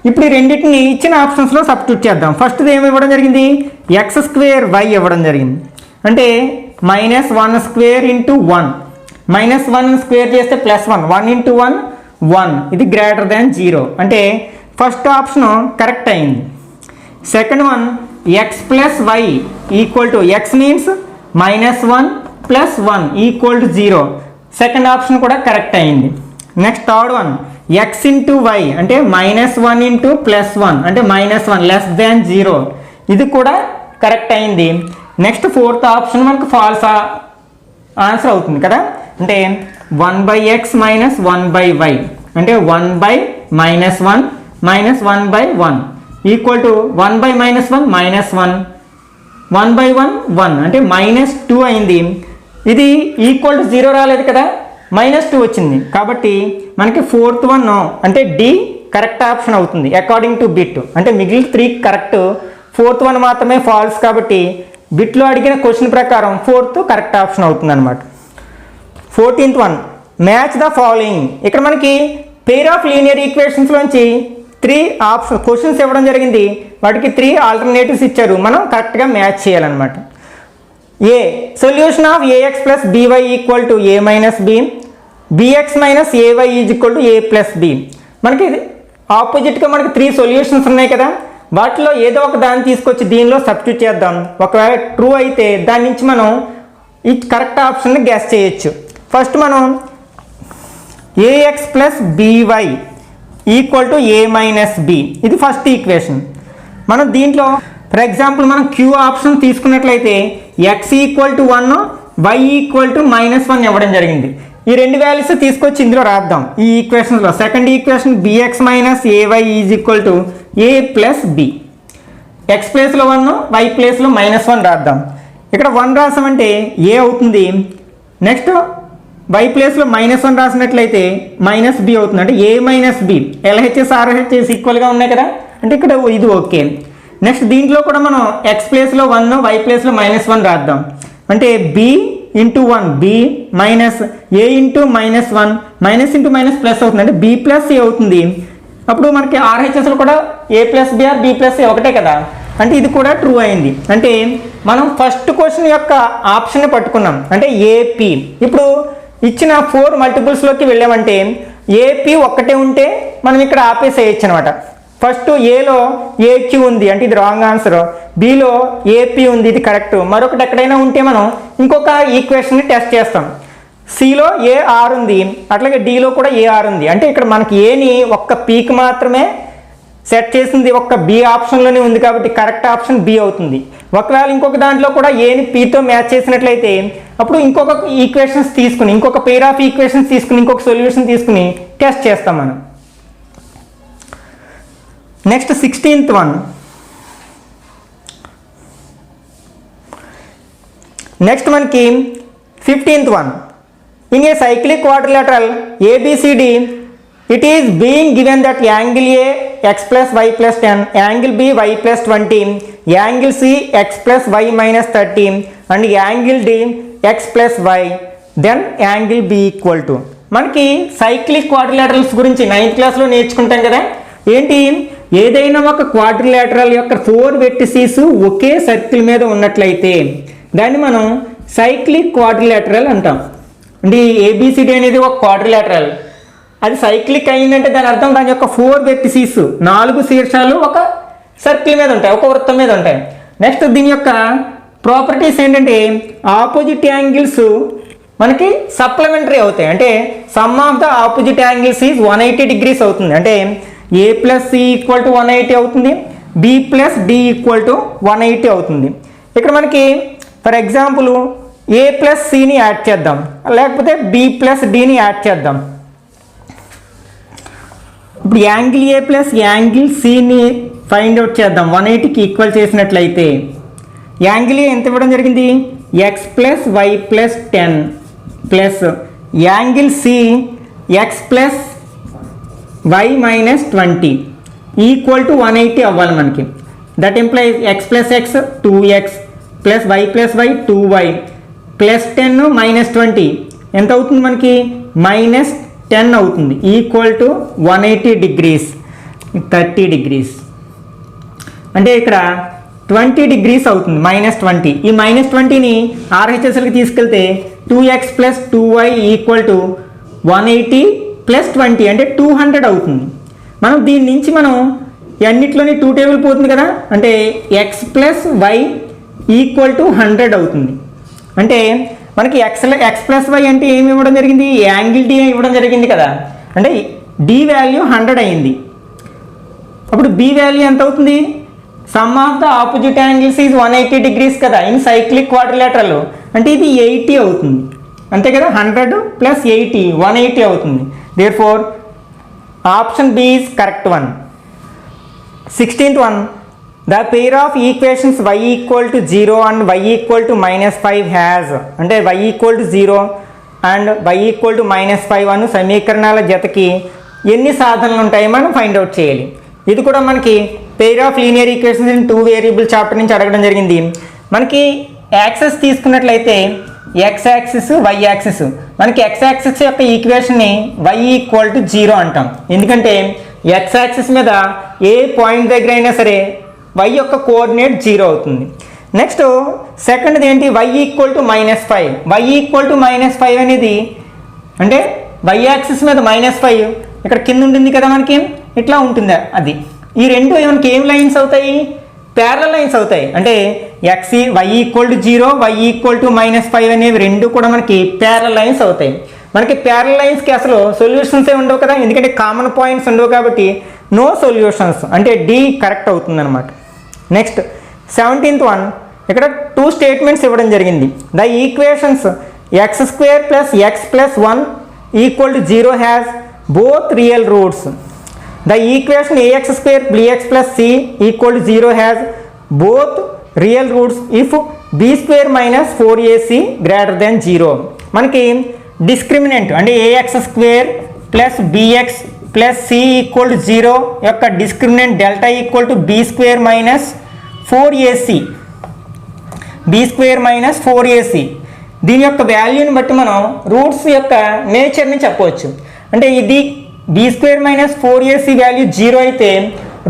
ఇప్పుడు ఈ రెండింటిని ఇచ్చిన ఆప్షన్స్లో సబ్స్టిట్యూట్ చేద్దాం. ఫస్ట్ది ఏమి ఇవ్వడం జరిగింది x² y ఇవ్వడం జరిగింది. అంటే -1² × 1, -1 స్క్వేర్ చేస్తే +1, 1 × 1 1, ఇది గ్రేటర్ దాన్ 0 అంటే ఫస్ట్ ఆప్షన్ కరెక్ట్ అయింది. Second one x + y equal to x means -1 + 1 equal to 0, second option కూడా కరెక్ట్ అయింది. Next third one x × y అంటే -1 × +1 అంటే -1 లెస్ దాన్ 0, ఇది కూడా కరెక్ట్ అయింది. నెక్స్ట్ ఫోర్త్ ఆప్షన్ మనకు ఫాల్స్ ఆన్సర్ అవుతుంది కదా. అంటే 1/x - 1/y అంటే 1/-1 -1/1 ఈక్వల్ టు 1/-1 -1 1/1 1 అంటే -2 అయింది. ఇది ఈక్వల్ టు 0 రాలేదు కదా, -2 వచ్చింది. కాబట్టి మనకి ఫోర్త్ వన్ అంటే డి కరెక్ట్ ఆప్షన్ అవుతుంది అకార్డింగ్ టు బిట్. అంటే మిగిలిన 3 కరెక్ట్, ఫోర్త్ వన్ మాత్రమే ఫాల్స్. కాబట్టి బిట్లో అడిగిన క్వశ్చన్ ప్రకారం ఫోర్త్ కరెక్ట్ ఆప్షన్ అవుతుంది అనమాట. 14th one match the following. ఇక్కడ మనకి పెయిర్ ఆఫ్ లీనియర్ ఈక్వేషన్స్లోంచి 3 ఆప్షన్ క్వశ్చన్స్ ఇవ్వడం జరిగింది. వాటికి 3 ఆల్టర్నేటివ్స్ ఇచ్చారు, మనం కరెక్ట్గా మ్యాచ్ చేయాలన్నమాట. A solution of ax + by equal to a - b, bx - ay is equal to a + b. మనకి ఆపోజిట్గా మనకి 3 సొల్యూషన్స్ ఉన్నాయి కదా, వాటిలో ఏదో ఒక దాన్ని తీసుకొచ్చి దీనిలో సబ్స్టిట్యూట్ చేద్దాం. ఒకవేళ ట్రూ అయితే దాని నుంచి మనం ఈ కరెక్ట్ ఆప్షన్ని గెస్ చేయొచ్చు. ఫస్ట్ మనం ax + by equal to a - b, ఇది ఫస్ట్ ఈక్వేషన్. మనం దీంట్లో ఫర్ ఎగ్జాంపుల్ మనం క్యూ ఆప్షన్ తీసుకున్నట్లయితే x equal to 1, y equal to -1 ఇవ్వడం జరిగింది. ఈ రెండు వాల్యూస్ తీసుకొచ్చి ఇందులో రాద్దాం ఈ ఈక్వేషన్స్లో. Second equation bx - ay is equal to a + b, x ప్లేస్లో 1, y ప్లేస్లో -1 రాద్దాం. ఇక్కడ 1 రాసామంటే a అవుతుంది. నెక్స్ట్ y ప్లేస్లో -1 రాసినట్లయితే -b అవుతుంది. అంటే a - b, LHS RHS ఈక్వల్గా ఉన్నాయి కదా, అంటే ఇక్కడ ఇది ఓకే. నెక్స్ట్ దీంట్లో కూడా మనం x ప్లేస్లో 1, y ప్లేస్లో -1 రాద్దాం. అంటే b × 1 b minus a × -1 minus × minus plus అవుతుంది. అంటే b + a అవుతుంది. అప్పుడు మనకి RHSలో కూడా a + b or b + a ఒకటే కదా, అంటే ఇది కూడా ట్రూ అయింది. అంటే మనం ఫస్ట్ క్వశ్చన్ యొక్క ఆప్షన్ పట్టుకున్నాం, అంటే ఏపీ. ఇప్పుడు ఇచ్చిన 4 మల్టిపుల్స్లోకి వెళ్ళామంటే ఏపీ ఒక్కటే ఉంటే మనం ఇక్కడ ఆపేసేయచ్చు అనమాట. ఫస్ట్ ఏలో ఏక్యూ ఉంది అంటే ఇది రాంగ్ ఆన్సర్, బిలో ఏపీ ఉంది ఇది కరెక్ట్. మరొకటి ఎక్కడైనా ఉంటే మనం ఇంకొక ఈక్వేషన్ని టెస్ట్ చేస్తాం. సిలో ఏఆర్ ఉంది, అట్లాగే డిలో కూడా ఏఆర్ ఉంది. అంటే ఇక్కడ మనకి ఏని ఒక్క పీక్ మాత్రమే సెట్ చేసింది ఒక్క బి ఆప్షన్లోనే ఉంది, కాబట్టి కరెక్ట్ ఆప్షన్ బి అవుతుంది. ఒకవేళ ఇంకొక దాంట్లో కూడా ఏని పీతో మ్యాచ్ చేసినట్లయితే అప్పుడు ఇంకొక ఈక్వేషన్స్ తీసుకుని ఇంకొక పెయిర్ ఆఫ్ ఈక్వేషన్స్ తీసుకుని ఇంకొక సొల్యూషన్ తీసుకుని టెస్ట్ చేస్తాం మనం. Next 16th one. నెక్స్ట్ మనకి 15th one. In a cyclic quadrilateral ABCD it is being given that angle A x plus y plus 10, angle B y plus 20, angle C x plus y minus 30 and angle D x plus y, then angle B equal to. మనకి సైక్లిక్ క్వాడ్రిలేటరల్స్ గురించి 9th క్లాస్లో నేర్చుకుంటాం కదా. ఏంటి, ఏదైనా ఒక క్వాడ్రిలేటరల్ యొక్క 4 వెర్టిసెస్ ఒకే సర్కిల్ మీద ఉన్నట్లయితే దాన్ని మనం సైక్లిక్ క్వాడ్రిలేటరల్ అంటాం. అంటే ABCD అనేది ఒక క్వాడ్రిలేటరల్, అది సైక్లిక్ అయిందంటే దాని అర్థం దాని యొక్క 4 వెర్టిసెస్ 4 శీర్షాలు ఒక సర్కిల్ మీద ఉంటాయి, ఒక వృత్తం మీద ఉంటాయి. నెక్స్ట్ దీని యొక్క ప్రాపర్టీస్ ఏంటంటే ఆపోజిట్ యాంగిల్స్ మనకి సప్లిమెంటరీ అవుతాయి. అంటే sum of the opposite angles is 180 degrees అవుతుంది. అంటే A plus C equal to 180 అవుతుంది, B plus D equal to 180 అవుతుంది. ఇక్కడ మనకి ఫర్ ఎగ్జాంపుల్ A ప్లస్ Cని యాడ్ చేద్దాం, లేకపోతే B ప్లస్ Dని యాడ్ చేద్దాం. ఇప్పుడు యాంగిల్ A ప్లస్ యాంగిల్ Cని ఫైండ్ అవుట్ చేద్దాం. 180కి ఈక్వల్ చేసినట్లయితే యాంగిల్ A ఎంత ఇవ్వడం జరిగింది, x plus y plus 10 plus angle C x plus y minus 20 equal to 180 అవ్వాలి మనకి. That implies x plus x 2x plus y plus y 2y plus 10 minus 20 ఎంత అవుతుంది మనకి, మైనస్ 10 అవుతుంది. Equal to 180 degrees 30 degrees. అంటే ఇక్కడ 20 degrees అవుతుంది, మైనస్ 20. ఈ మైనస్ 20ని RHSLకి తీసుకెళ్తే 2x plus 2y equal to 180 plus 20 అంటే 200 అవుతుంది. మనం దీని నుంచి మనం అన్నిట్లోని 2 టేబుల్ పోతుంది కదా, అంటే x plus y equal to 100 అవుతుంది. అంటే మనకి x ప్లస్ వై అంటే ఏమి ఇవ్వడం జరిగింది, యాంగిల్ D ఇవ్వడం జరిగింది కదా, అంటే D వాల్యూ 100 అయింది. అప్పుడు B వాల్యూ ఎంత అవుతుంది, some of the opposite angles is 180 degrees కదా ఇన్ సైక్లిక్ క్వాడ్రిలేటరల్, అంటే ఇది 80 అవుతుంది. అంతే కదా, 100 ప్లస్ 80 180 అవుతుంది. Therefore option B is correct one. 16th one. The pair of equations y equal to 0 and y equal to minus 5 has, అంటే y equal to 0 and y equal to minus 5 అను సమీకరణాల జతకి ఎన్ని సాధనలు ఉంటాయి మనం ఫైండ్ అవుట్ చేయాలి. ఇది కూడా మనకి pair of linear equations in 2 variable chapter నుంచి అడగడం జరిగింది. మనకి యాక్సెస్ తీసుకున్నట్లయితే x యాక్సిస్ y యాక్సిస్, మనకి x యాక్సిస్ యొక్క ఈక్వేషన్ని y ఈక్వల్ టు 0 అంటాం. ఎందుకంటే x యాక్సిస్ మీద ఏ పాయింట్ దగ్గర అయినా సరే y యొక్క కోఆర్డినేట్ 0 అవుతుంది. నెక్స్ట్ సెకండ్ది ఏంటి, y equal to minus 5. y equal to minus 5 అనేది అంటే y యాక్సిస్ మీద -5 ఇక్కడ కింద ఉంటుంది కదా మనకి, ఇట్లా ఉంటుంది. అది ఈ రెండు మనకి ఏం లైన్స్ అవుతాయి, ప్యారలల్ లైన్స్ అవుతాయి. అంటే y equal to 0 y equal to -5 అనేవి రెండు కూడా మనకి ప్యారలల్ లైన్స్ అవుతాయి. మనకి ప్యారలల్ లైన్స్కి అసలు సొల్యూషన్స్ ఏ ఉండవు కదా, ఎందుకంటే కామన్ పాయింట్స్ ఉండవు కాబట్టి నో సొల్యూషన్స్, అంటే D కరెక్ట్ అవుతుంది అనమాట. Next 17th one. ఇక్కడ 2 స్టేట్మెంట్స్ ఇవ్వడం జరిగింది. The equations x² plus x plus 1 equal to 0 has both real roots. The equation ax² bx plus c equal to 0 has both real roots if b² minus 4ac greater then 0. మనకి డిస్క్రిమినెంట్ అంటే ax² plus bx plus c equal to 0 యొక్క discriminant delta equal to b² minus 4ac, b² minus 4ac. దీని యొక్క వాల్యూని బట్టి మనం రూట్స్ యొక్క నేచర్ని చెప్పవచ్చు. అంటే ఇది b² మైనస్ 4ac వాల్యూ 0 అయితే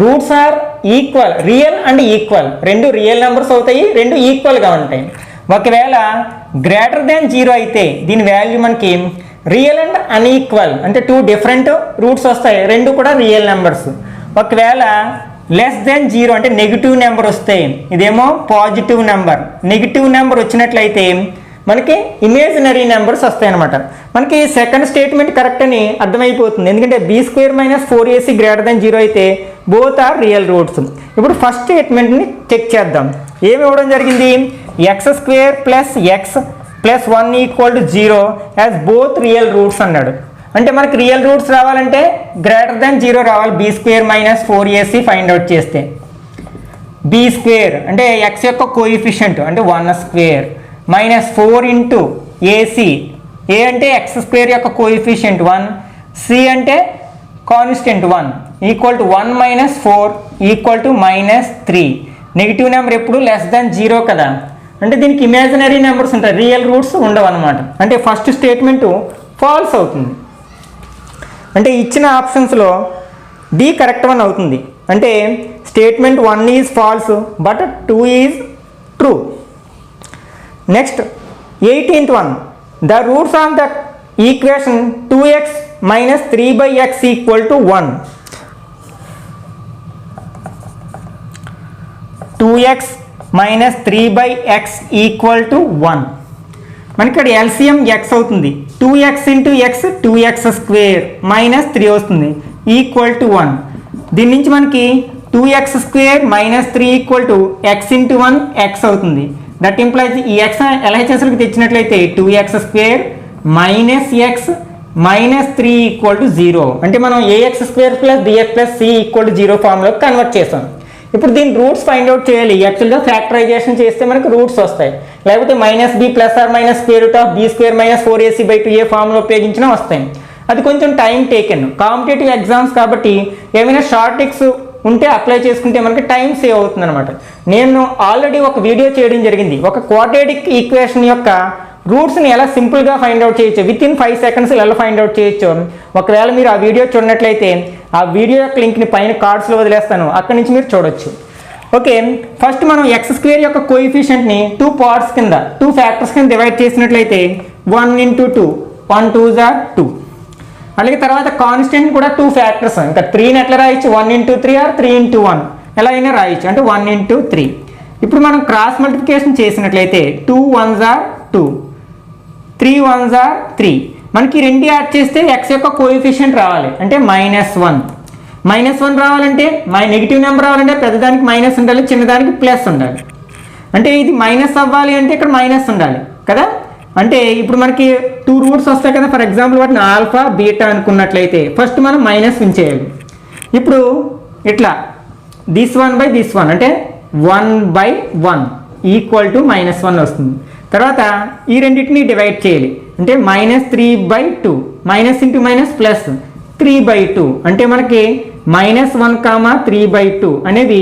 roots are equal, real and equal, రెండు రియల్ నెంబర్స్ అవుతాయి, రెండు ఈక్వల్గా ఉంటాయి. ఒకవేళ గ్రేటర్ దాన్ 0 అయితే దీని వాల్యూ మనకి రియల్ అండ్ అన్ఈక్వల్, అంటే 2 డిఫరెంట్ రూట్స్ వస్తాయి, రెండు కూడా రియల్ నెంబర్స్. ఒకవేళ లెస్ దెన్ 0 అంటే నెగిటివ్ నెంబర్ వస్తాయి, ఇదేమో పాజిటివ్ నెంబర్. నెగిటివ్ నెంబర్ వచ్చినట్లయితే మనకి ఇమేజినరీ నెంబర్స్ వస్తాయి అనమాట. మనకి సెకండ్ స్టేట్మెంట్ కరెక్ట్ అని అర్థమైపోతుంది, ఎందుకంటే b² minus 4ac greater then 0 అయితే బోత్ ఆర్ రియల్ రూట్స్. ఇప్పుడు ఫస్ట్ స్టేట్మెంట్ని చెక్ చేద్దాం. ఏమి ఇవ్వడం జరిగింది, x square plus x plus 1 equal to 0 as both real roots అన్నాడు. అంటే మనకి రియల్ రూట్స్ రావాలంటే గ్రేటర్ దాన్ 0 రావాలి. B square minus 4ac find out చేస్తే బీ స్క్వేర్ అంటే ఎక్స్ యొక్క కోఎఫిషియంట్ అంటే 1 square minus 4 into ac, a అంటే ఎక్స్ స్క్వేర్ యొక్క కోఎఫిషియంట్ 1, సి అంటే constant 1 equal to 1 minus 4 equal to -3. Negative number ఎప్పుడు లెస్ దాన్ 0 కదా, అంటే దీనికి ఇమాజినరీ నెంబర్స్ ఉంటాయి, రియల్ రూట్స్ ఉండవు అనమాట. అంటే ఫస్ట్ స్టేట్మెంటు ఫాల్స్ అవుతుంది. అంటే ఇచ్చిన ఆప్షన్స్లో డి కరెక్ట్ వన్ అవుతుంది. అంటే statement 1 is false but 2 is true. Next 18th one, the roots of the equation 2x minus 3/x equal to 1. 2x minus 3/x equal to 1. మనకి ఇక్కడ ఎల్సిఎం ఎక్స్ అవుతుంది. 2x into X 2x square minus 3 వస్తుంది ఈక్వల్ టు 1. దీని నుంచి మనకి 2x square minus 3 equal to x into 1 x అవుతుంది. దట్ ఇంప్లైజ్ ఈ ఎక్స్ ఎల్హెచ్ఎస్కి తెచ్చినట్లయితే 2x square minus x minus 3 equal to 0. అంటే మనం ax square plus bx plus C equal to 0 ఫామ్లోకి కన్వర్ట్ చేస్తాం. ఇప్పుడు దీని రూట్స్ ఫైండ్ అవుట్ చేయాలి. యాక్చువల్గా ఫ్యాక్టరైజేషన్ చేస్తే మనకు రూట్స్ వస్తాయి, లేకపోతే -b plus or minus square root of b square minus 4ac/2a ఫామ్లో ఉపయోగించినా వస్తాయి. అది కొంచెం టైం టేకెన్. కాంపిటేటివ్ ఎగ్జామ్స్ కాబట్టి ఏమైనా షార్ట్ ట్రిక్స్ ఉంటే అప్లై చేసుకుంటే మనకి టైం సేవ్ అవుతుంది అనమాట. నేను ఆల్రెడీ ఒక వీడియో చేయడం జరిగింది, ఒక క్వాడ్రాటిక్ ఈక్వేషన్ యొక్క రూట్స్ని ఎలా సింపుల్గా ఫైండ్ అవుట్ చేయొచ్చు, విత్ ఇన్ 5 seconds ఎలా ఫైండ్ అవుట్ చేయొచ్చు. ఒకవేళ మీరు ఆ వీడియో చూడనట్లయితే ఆ వీడియో యొక్క లింక్ని పైన కార్డ్స్లో వదిలేస్తాను, అక్కడి నుంచి మీరు చూడొచ్చు. ఓకే, ఫస్ట్ మనం ఎక్స్ స్క్వేర్ యొక్క కోఎఫిషియంట్ని 2 పార్ట్స్ కింద 2 ఫ్యాక్టర్స్ కింద డివైడ్ చేసినట్లయితే 1 ఇంటూ 2 1 2s are 2. అలాగే తర్వాత కాన్స్టెంట్ కూడా 2 ఫ్యాక్టర్స్, ఇంకా 3ని ఎట్లా రాయొచ్చు, 1 ఇంటూ 3 ఆర్ 3 ఇంటూ 1 ఎలా అయినా రాయొచ్చు, అంటే 1 ఇంటూ 3. ఇప్పుడు మనం క్రాస్ మల్టిప్లికేషన్ చేసినట్లయితే 2 1s are 2 3 1s are 3. మనకి 2 యాడ్ చేస్తే ఎక్స్ యొక్క కోఎఫిషియంట్ రావాలి, అంటే -1. -1 రావాలంటే నెగిటివ్ నెంబర్ రావాలంటే పెద్దదానికి మైనస్ ఉండాలి, చిన్నదానికి ప్లస్ ఉండాలి. అంటే ఇది మైనస్ అవ్వాలి అంటే ఇక్కడ మైనస్ ఉండాలి కదా. అంటే ఇప్పుడు మనకి 2 రూట్స్ వస్తాయి కదా, ఫర్ ఎగ్జాంపుల్ వాటిని ఆల్ఫా బీటా అనుకున్నట్లయితే ఫస్ట్ మనం మైనస్ ఉంచేయాలి. ఇప్పుడు ఇట్లా దిస్ 1/1 అంటే 1/1 ఈక్వల్ టు -1 వస్తుంది. తర్వాత ఈ రెండింటిని డివైడ్ చేయాలి, అంటే -3/2 మైనస్ ఇంటూ మైనస్ ప్లస్ 3/2 అంటే మనకి -1, 3/2 అనేవి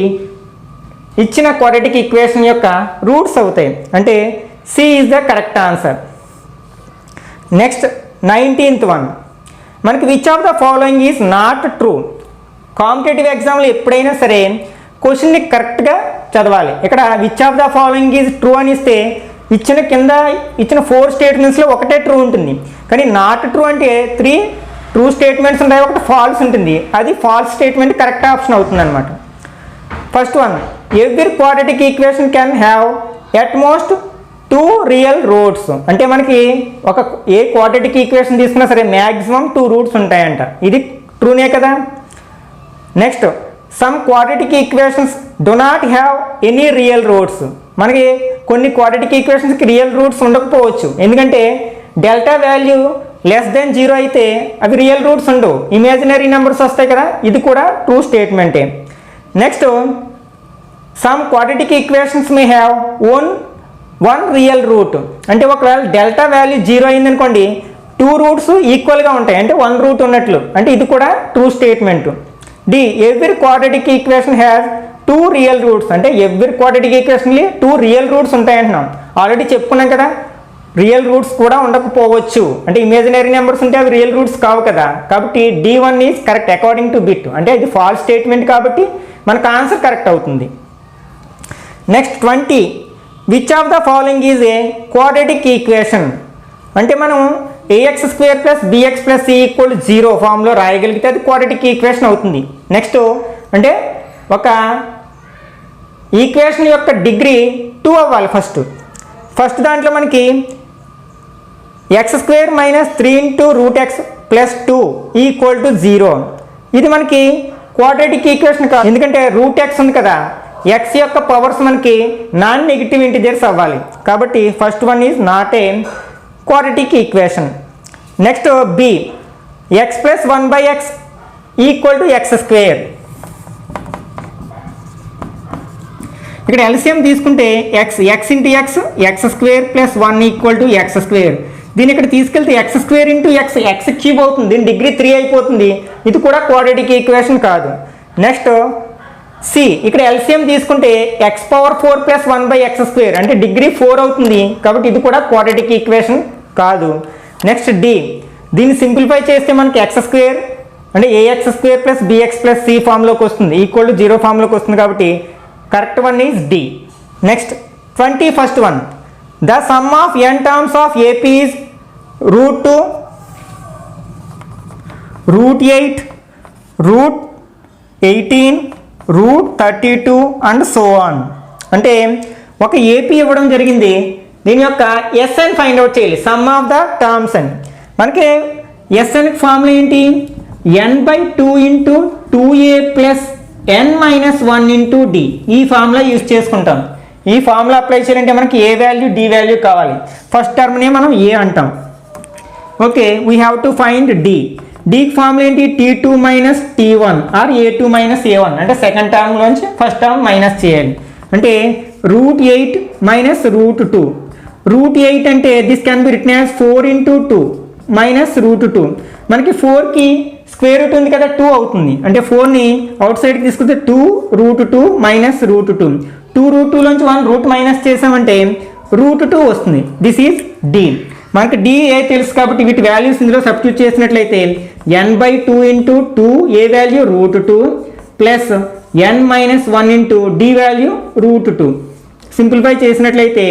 ఇచ్చిన క్వాడ్రాటిక్ ఈక్వేషన్ యొక్క రూట్స్ అవుతాయి. అంటే C is the correct answer. Next 19th one, మనకి which of the following is not true. Competitive ఎగ్జామ్లో ఎప్పుడైనా సరే క్వశ్చన్ని కరెక్ట్గా చదవాలి. ఇక్కడ which of the following is true అని ఇస్తే ఇచ్చిన 4 స్టేట్మెంట్స్లో ఒకటే ట్రూ ఉంటుంది, కానీ నాట్ ట్రూ అంటే 3 ట్రూ స్టేట్మెంట్స్ ఉంటాయి, ఒకటి ఫాల్స్ ఉంటుంది. అది ఫాల్స్ స్టేట్మెంట్ కరెక్ట్ ఆప్షన్ అవుతుంది అనమాట. First one, every quadratic equation can have at most 2 real roots. అంటే మనకి ఏ క్వాడ్రాటిక్ ఈక్వేషన్ తీసుకున్నా సరే మ్యాక్సిమం 2 రూట్స్ ఉంటాయంట, ఇది ట్రూనే కదా. Next, some quadratic equations do not have any real roots. మనకి కొన్ని క్వాడ్రాటిక్ ఈక్వేషన్స్కి రియల్ రూట్స్ ఉండకపోవచ్చు, ఎందుకంటే డెల్టా వాల్యూ లెస్ దెన్ 0 అయితే అవి రియల్ రూట్స్ ఉండవు, ఇమాజినరీ నెంబర్స్ వస్తాయి కదా, ఇది కూడా ట్రూ స్టేట్మెంటే. Next, some quadratic equations may have one real root. అంటే ఒకవేళ డెల్టా వాల్యూ 0 అయిందనుకోండి 2 రూట్స్ ఈక్వల్గా ఉంటాయి, అంటే 1 రూట్ ఉన్నట్లు, అంటే ఇది కూడా true statement. D, every quadratic equation has 2 real roots. అంటే ఎవ్రీ క్వాడ్రాటిక్ ఈక్వేషన్లీ 2 రియల్ రూట్స్ ఉంటాయంటున్నాం. ఆల్రెడీ చెప్పుకున్నాం కదా, రియల్ రూట్స్ కూడా ఉండకపోవచ్చు, అంటే ఇమాజినరీ నెంబర్స్ ఉంటే అవి రియల్ రూట్స్ కావు కదా. కాబట్టి D1 is correct according to bit, అంటే ఇది ఫాల్స్ స్టేట్మెంట్ కాబట్టి మనకు ఆన్సర్ కరెక్ట్ అవుతుంది. Next 20, which of the following is a quadratic equation. అంటే మనం ax square plus bx plus c equal 0 ఫామ్లో రాయగలిగితే అది క్వాడ్రాటిక్ ఈక్వేషన్ అవుతుంది. నెక్స్ట్, అంటే ఒక ఈక్వేషన్ యొక్క డిగ్రీ 2 అవ్వాలి. ఫస్ట్ దాంట్లో మనకి x square minus 3 into root x plus 2 equal to 0. ఇది మనకి క్వాడ్రాటిక్ ఈక్వేషన్ కాదు, ఎందుకంటే రూట్ ఎక్స్ ఉంది కదా, ఎక్స్ యొక్క పవర్స్ మనకి నాన్ నెగిటివ్ ఇంటిజర్స్ అవ్వాలి. కాబట్టి first one is not a quadratic equation. Next B, x plus 1/x equal to x square. ఇక్కడ ఎల్సిఎం తీసుకుంటే x into x square plus 1 equal to x square. దీన్ని ఇక్కడ తీసుకెళ్తే x square into x cube అవుతుంది. దీని డిగ్రీ 3 అయిపోతుంది. ఇది కూడా క్వాడ్రాటిక్ ఈక్వేషన్ కాదు. నెక్స్ట్ సి, ఇక్కడ ఎల్సిఎం తీసుకుంటే x power 4 plus 1/x square అంటే డిగ్రీ 4 అవుతుంది. కాబట్టి ఇది కూడా క్వాడ్రాటిక్ ఈక్వేషన్ కాదు. నెక్స్ట్ డి, దీన్ని సింప్లిఫై చేస్తే మనకి ఎక్స్ స్క్వేర్ అంటే ax square plus bx plus c ఫామ్లోకి వస్తుంది, ఈక్వల్ టు 0 ఫామ్లోకి వస్తుంది. కాబట్టి correct one is D. Next 21st one, the sum of n terms of AP is √2, √8, √18, √32 and so on. అంటే ఒక ఏపీ ఇవ్వడం జరిగింది, దీని యొక్క ఎస్ఎన్ ఫైండ్ అవుట్ చేయాలి, సమ్ ఆఫ్ ద టర్మ్స్ అని. మనకి ఎస్ఎన్ ఫార్ములా ఏంటి, n/2 into 2a plus n-1 into d. ఈ ఫార్ములా యూజ్ చేసుకుంటాం. ఈ ఫార్ములా అప్లై చేయాలంటే మనకి ఏ వాల్యూ డి వాల్యూ కావాలి. ఫస్ట్ టర్మ్నే మనం ఏ అంటాం. Okay, we have to find d. డీకి ఫార్ములా ఏంటి, t2 minus t1 or a2 minus a1. అంటే సెకండ్ టర్మ్లోంచి ఫస్ట్ టర్మ్ మైనస్ చేయాలి. అంటే √8 మైనస్ √2. √8 అంటే this can be written as 4 into 2 minus √2. మనకి 4కి స్క్వేర్ రూట్ ఉంది కదా, 2 అవుతుంది. అంటే 4ని అవుట్ సైడ్కి తీసుకుంటే 2√2 మైనస్ √2. 2√2లోంచి 1 రూట్ మైనస్ చేసామంటే √2 వస్తుంది. This is d. మనకి డి ఏ తెలుసు కాబట్టి వీటి వాల్యూస్ ఇందులో సబ్స్టిట్యూట్ చేసినట్లయితే n/2 into 2 a value √2 plus n-1 into d value √2. Simplify చేసినట్లయితే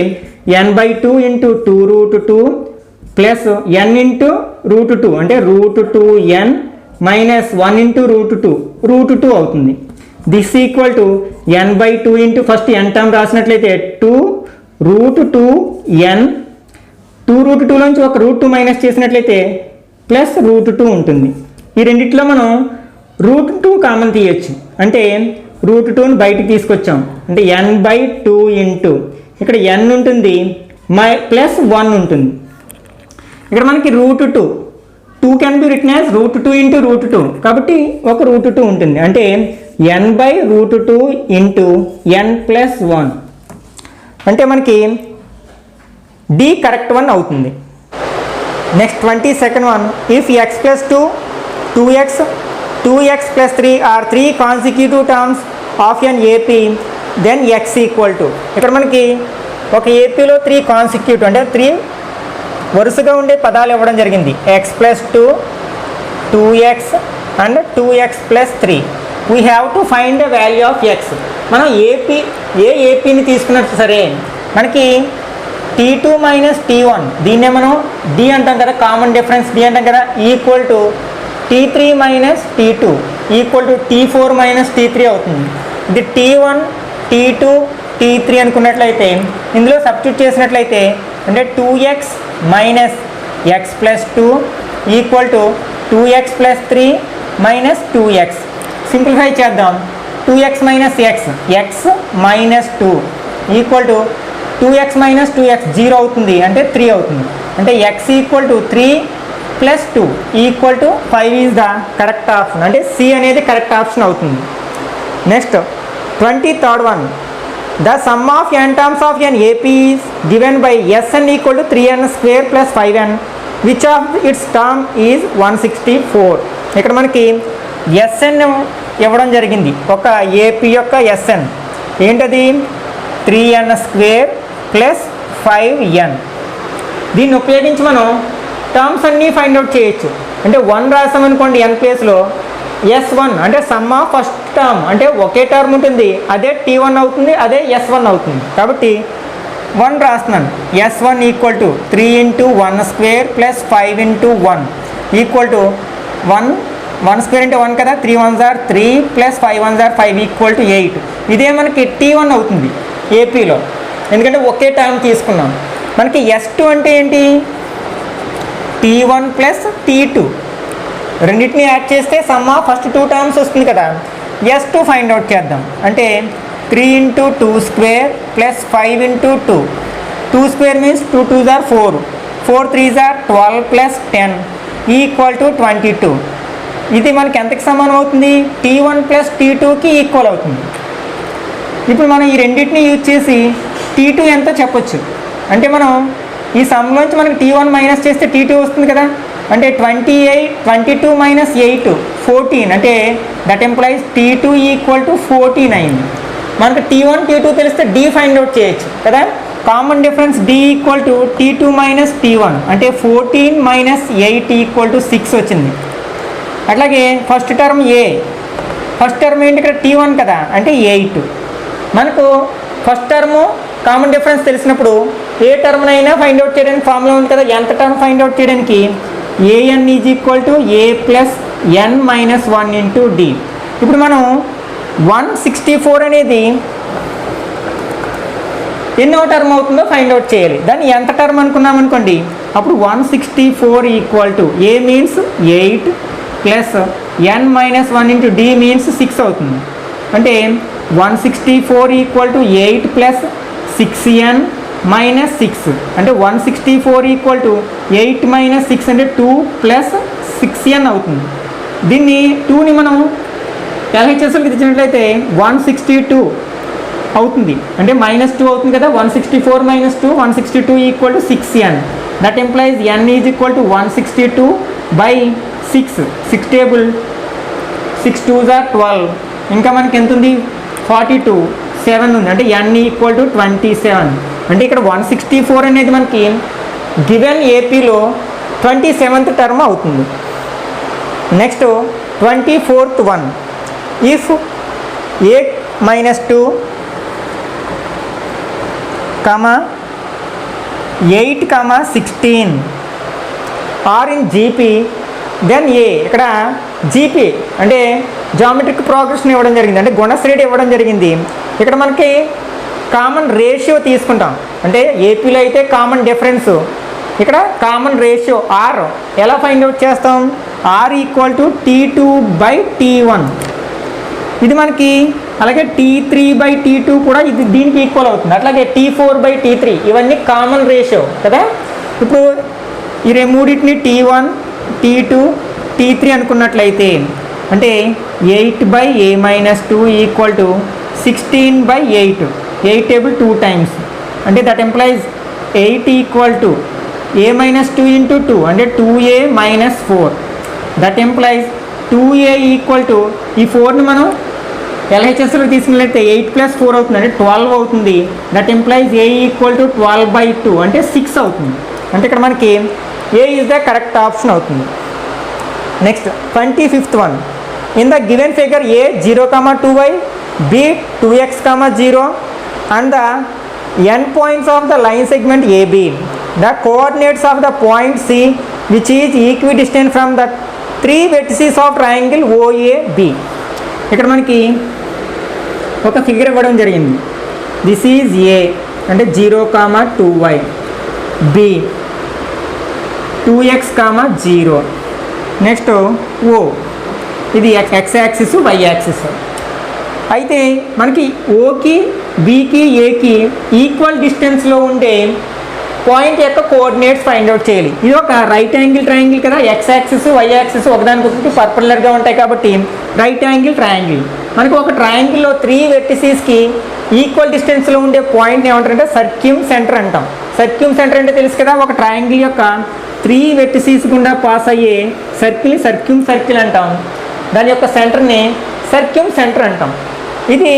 n/2 into 2√2 plus n into √2 అంటే √2n మైనస్ 1 ఇంటూ √2 అవుతుంది. This equal to n/2 into first n term రాసినట్లయితే 2√2n, 2√2లోంచి ఒక √2 మైనస్ చేసినట్లయితే ప్లస్ √2 ఉంటుంది. ఈ రెండిట్లో మనం √2 కామన్ తీయచ్చు. అంటే √2ని బయటికి తీసుకొచ్చాం. అంటే n/2 ఇంటూ ఇక్కడ n ఉంటుంది ప్లస్ 1 ఉంటుంది. ఇక్కడ మనకి √2 can be written as √2 into √2. కాబట్టి ఒక √2 ఉంటుంది. అంటే n/√2 ఇంటూ n ప్లస్ 1 అంటే మనకి డి కరెక్ట్ వన్ అవుతుంది. Next 22nd one, if x plus 2, 2x, 2x plus 3 are 3 consecutive terms of an AP then x equal to. ఇక్కడ మనకి ఒక ఏపీలో 3 కాన్సిక్యూటివ్ అంటే 3 వరుసగా ఉండే పదాలు ఇవ్వడం జరిగింది. x plus 2, 2x and 2x plus 3. We have to find the value of x. మనం ఏపీని తీసుకున్నట్టు సరే మనకి t2 మైనస్ t1 దీన్నే మనం d అంటాం కదా, కామన్ డిఫరెన్స్ d అంటాం కదా, equal to t3 minus t2 equal to t4 minus t3 అవుతుంది. ఇది t1, t2, t3 అనుకున్నట్లయితే ఇందులో సబ్స్టిట్యూట్ చేసినట్లయితే అంటే 2x minus x plus 2 equal to 2x plus 3 minus 2x. Simplify చేద్దాం. 2x minus x minus 2 equal to 2x minus 2x 0 అవుతుంది. అంటే 3 అవుతుంది. అంటే x equal to 3 plus 2 equal to 5 is the correct option. అంటే సి అనేది కరెక్ట్ ఆప్షన్ అవుతుంది. Next 23rd one, the sum of n terms of an AP is given by Sn equal to 3n square plus 5n which of it's term is 164. ఇక్కడ మనకి Sn ఇవ్వడం జరిగింది. ఒక ఏపీ యొక్క Sn ఏంటది, 3n స్క్వేర్ ప్లస్ 5n. దీన్ని ఉపయోగించి మనం టర్మ్స్ అన్నీ ఫైండ్ అవుట్ చేయొచ్చు. అంటే 1 రాసామనుకోండి n ప్లేస్లో S1 అంటే సమ్ ఆఫ్ ఫస్ట్ టర్మ్ అంటే ఒకే టర్మ్ ఉంటుంది, అదే t1 అవుతుంది, అదే S1 అవుతుంది. కాబట్టి 1 రాస్తున్నాను. S1 equal to 3 into 1 square plus 5 into 1 equal to 1 square అంటే 1 కదా, 3 1s are 3 plus 5 1s are 5 equal to 8. ఇదే మనకి t1 అవుతుంది ఏపీలో, ఎందుకంటే ఒకే టర్మ్ తీసుకున్నాం. మనకి S2 అంటే ఏంటి, t1 ప్లస్ t2 రెండింటిని యాడ్ చేస్తే సమ్ ఆఫ్ ఫస్ట్ 2 టర్మ్స్ వస్తుంది కదా. S2 ఫైండ్ అవుట్ చేద్దాం. అంటే 3 into 2 square plus 5 into 2. 2 square means 2 2s are 4. 4 3s are 12 plus 10 equal to 22. ఇది మనకి ఎంతకి సమానం అవుతుంది? T1 ప్లస్ T2కి ఈక్వల్ అవుతుంది. ఇప్పుడు మనం ఈ రెండింటిని యూజ్ చేసి T2 ఎంతో చెప్పొచ్చు. అంటే మనం ఈ సమ్లోంచి మనకి T1 మైనస్ చేస్తే T2 వస్తుంది కదా. అంటే 22 మైనస్ 8 14. అంటే that employees T2 equal to 14 అయింది. మనకు T1 T2 తెలిస్తే D ఫైండ్ అవుట్ చేయొచ్చు కదా. Common difference D equal to T2 minus T1. అంటే 14 మైనస్ 8 ఈక్వల్ టు 6 వచ్చింది. అట్లాగే ఫస్ట్ టర్మ్ ఏ. ఫస్ట్ టర్మ్ ఏంటి ఇక్కడ? T1 కదా, అంటే 8. మనకు ఫస్ట్ టర్ము కామన్ డిఫరెన్స్ తెలిసినప్పుడు ఏ టర్మ్నైనా ఫైండ్ అవుట్ చేయడానికి ఫార్ములా ఉంది కదా. ఎంత టర్మ్ ఫైండ్ అవుట్ చేయడానికి an is equal to a plus n minus 1 into d. ఇప్పుడు మనం 164 అనేది ఎన్నో టర్మ్ అవుతుందో ఫైండ్ అవుట్ చేయాలి. దాన్ని ఎంత టర్మ్ అనుకున్నాం అనుకోండి, అప్పుడు 164 equal to a means 8 plus n minus 1 into d means 6 అవుతుంది. అంటే 164 equal to 8 plus 6n minus 6. అంటే 164 ఈక్వల్ టు 8 మైనస్ 6 అంటే 2 ప్లస్ 6n అవుతుంది. దీన్ని 2ని మనం ఎల్హెచ్ఎస్ఎల్కి తెచ్చినట్లయితే 162 అవుతుంది. అంటే మైనస్ 2 అవుతుంది కదా. 164 minus 2 162 equal to 6n. That employees n is equal to 162 by 6. 6 table 6 2s are 12. ఇంకా మనకి ఎంత ఉంది? 42. 7 ఉంది. అంటే n ఈక్వల్ టు 27. అంటే ఇక్కడ 164 అనేది మనకి గివెన్ ఏపీలో 27th టర్మ్ అవుతుంది. Next 24th one. If 8 minus 2 8 16 or in GP then a. ఇక్కడ జీపీ అంటే జామెట్రిక్ ప్రోగ్రెషన్ ఇవ్వడం జరిగింది, అంటే గుణశ్రేణి ఇవ్వడం జరిగింది. ఇక్కడ మనకి కామన్ రేషియో తీసుకుంటాం. అంటే ఏపీలో అయితే కామన్ డిఫరెన్స్, ఇక్కడ కామన్ రేషియో ఆర్. ఎలా ఫైండ్ అవుట్ చేస్తాం? R equal to T2 by T1. ఇది మనకి అలాగే T3 బై T2 కూడా ఇది దీనికి ఈక్వల్ అవుతుంది. అట్లాగే T4 బై T3 ఇవన్నీ కామన్ రేషియో కదా. ఇప్పుడు ఈ మూడింటిని T1 T2 T3 అనుకున్నట్లయితే అంటే 8 by a minus 2 equal to 16 by 8. 8 table 2 times. అంటే that implies 8 equal to a minus 2 into 2 అంటే 2a minus 4. That implies 2a equal to ఈ 4ని మనం ఎల్హెచ్ఎస్లో తీసుకున్నట్లయితే 8 ప్లస్ 4 అవుతుంది, అంటే 12 అవుతుంది. That employees a equal to 12 by 2 అంటే 6 అవుతుంది. అంటే ఇక్కడ మనకి ఏ ఈజ్ ద కరెక్ట్ ఆప్షన్ అవుతుంది. Next 25th one. In the given figure a 0, 2y, b 2x, 0 and the end points of the line segment AB. The coordinates of the point C which is equidistant from the 3 vertices of triangle OAB. ఇక్కడ మనకి ఒక ఫిగర్ ఇవ్వడం జరిగింది. దిస్ ఈజ్ ఏ అంటే 0, 2y, b 2x, 0. నెక్స్ట్ ఓ, ఇది ఎక్స్ యాక్సిస్ వై యాక్సిస్. అయితే మనకి ఓకి బికి ఏకి ఈక్వల్ డిస్టెన్స్లో ఉండే పాయింట్ యొక్క కోఆర్డినేట్స్ ఫైండ్ అవుట్ చేయాలి. ఇది ఒక రైట్ యాంగిల్ ట్రయాంగిల్ కదా. ఎక్స్ యాక్సిస్ వై యాక్సిస్ ఒకదానికొకటి పర్పెండిక్యులర్గా ఉంటాయి కాబట్టి రైట్ యాంగిల్ ట్రయాంగిల్. మనకు ఒక ట్రయాంగిల్లో 3 వెర్టిసెస్కి ఈక్వల్ డిస్టెన్స్లో ఉండే పాయింట్ ఏమంటారంటే సర్క్యూమ్ సెంటర్ అంటాం. సర్క్యూమ్ సెంటర్ అంటే తెలుసు కదా. ఒక ట్రయాంగిల్ యొక్క 3 వెర్టిసెస్ గుండా పాస్ అయ్యే సర్కిల్ సర్క్యూమ్ సర్కిల్ అంటాం. దాని యొక్క సెంటర్ని సర్క్యూమ్ సెంటర్ అంటాం. ఇది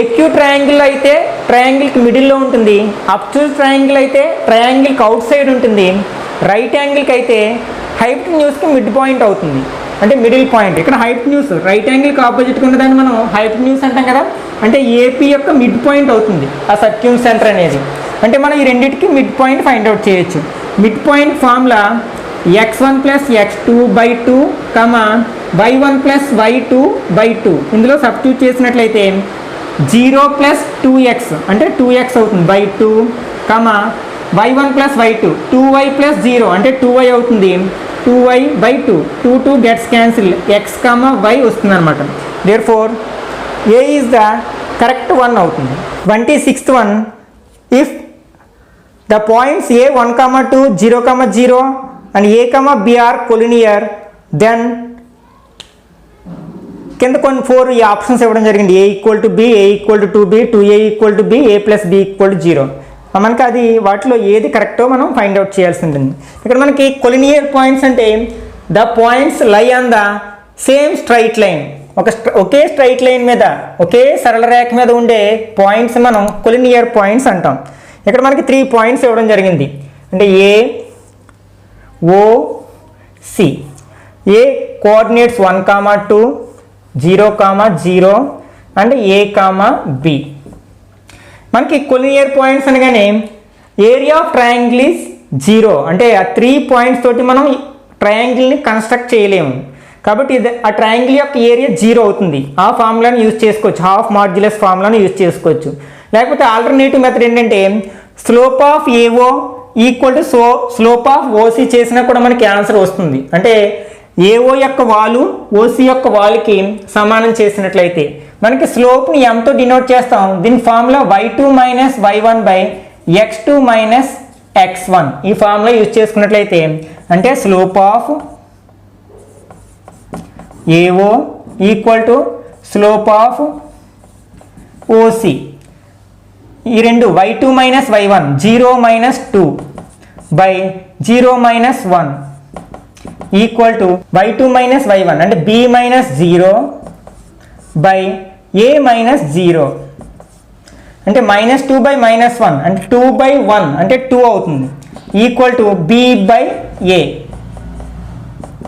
ఎక్యూ ట్రయాంగిల్ అయితే ట్రయాంగిల్కి మిడిల్లో ఉంటుంది. అబ్ట్యూస్ ట్రయాంగిల్ అయితే ట్రయాంగిల్కి అవుట్ సైడ్ ఉంటుంది. రైట్ యాంగిల్కి అయితే హైపోటెన్యూస్కి మిడ్ పాయింట్ అవుతుంది, అంటే మిడిల్ పాయింట్. ఇక్కడ హైపోటెన్యూస్ రైట్ యాంగిల్కి ఆపోజిట్గా ఉన్నదాన్ని మనం హైపోటెన్యూస్ అంటాం కదా. అంటే ఏపీ యొక్క మిడ్ పాయింట్ అవుతుంది ఆ సర్క్యూమ్ సెంటర్ అనేది. అంటే మనం ఈ రెండింటికి మిడ్ పాయింట్ ఫైండ్ అవుట్ చేయొచ్చు. Mid point formula x1 plus x2 by 2, y1 plus y2 by 2. ఇందులో సబ్స్టిట్యూట్ చేసినట్లయితే 0 ప్లస్ 2x అంటే 2x అవుతుంది by 2, y1 plus y2 2y plus 0 అంటే 2y అవుతుంది, 2y by 2. 2 gets cancel, x, y వస్తుంది అనమాట. Therefore A is the correct 1 అవుతుంది. 26th one, if the points a 1, 2, 0, 0 and a, b are collinear, then కింద కొన్ని 4 ఈ ఆప్షన్స్ ఇవ్వడం జరిగింది. a = b, a = 2b, 2a = b, a + b = 0. మనకి అది వాటిలో ఏది కరెక్టో మనం ఫైండ్ అవుట్ చేయాల్సి ఉంటుంది. ఇక్కడ మనకి కొలినియర్ పాయింట్స్ అంటే the points lie on the same straight line, okay straight line మీద, ఒకే సరళ రేఖ మీద ఉండే పాయింట్స్ మనం కొలినియర్ పాయింట్స్ అంటాం. ఇక్కడ మనకి 3 పాయింట్స్ ఇవ్వడం జరిగింది. అంటే A, O, C. A coordinates 1, 2, 0, 0 and A, B. మనకి కొలినియర్ పాయింట్స్ అనగానే ఏరియా ఆఫ్ ట్రయాంగిల్ ఈజ్ 0. అంటే ఆ 3 పాయింట్స్ తోటి మనం ట్రయాంగిల్ని కన్స్ట్రక్ట్ చేయలేము. కాబట్టి ఆ ట్రయాంగిల్ యొక్క ఏరియా 0 అవుతుంది. ఆ ఫార్ములాని యూజ్ చేసుకోవచ్చు, హాఫ్ మాడ్యులస్ ఫార్ములాని యూజ్ చేసుకోవచ్చు. లేకపోతే ఆల్టర్నేటివ్ మెథడ్ ఏంటంటే slope of AO equal to slope of OC చేసినా కూడా మనకి ఆన్సర్ వస్తుంది. అంటే ఏఓ యొక్క వాలు ఓసి యొక్క వాలుకి సమానం చేసినట్లయితే మనకి స్లోప్ని ఎంతో డినోట్ చేస్తాం. దీని formula y2 - y1 / x2 - x1. ఈ ఫార్ములా యూజ్ చేసుకున్నట్లయితే అంటే slope of AO equal to slope of OC. ఈ రెండు y2 - y1 0 - 2 / 0 - 1 equal to y2 - y1 అంటే b - 0 / a - 0 అంటే -2 / -1 అంటే 2 / 1 అంటే 2 అవుతుంది. Equal to b / a.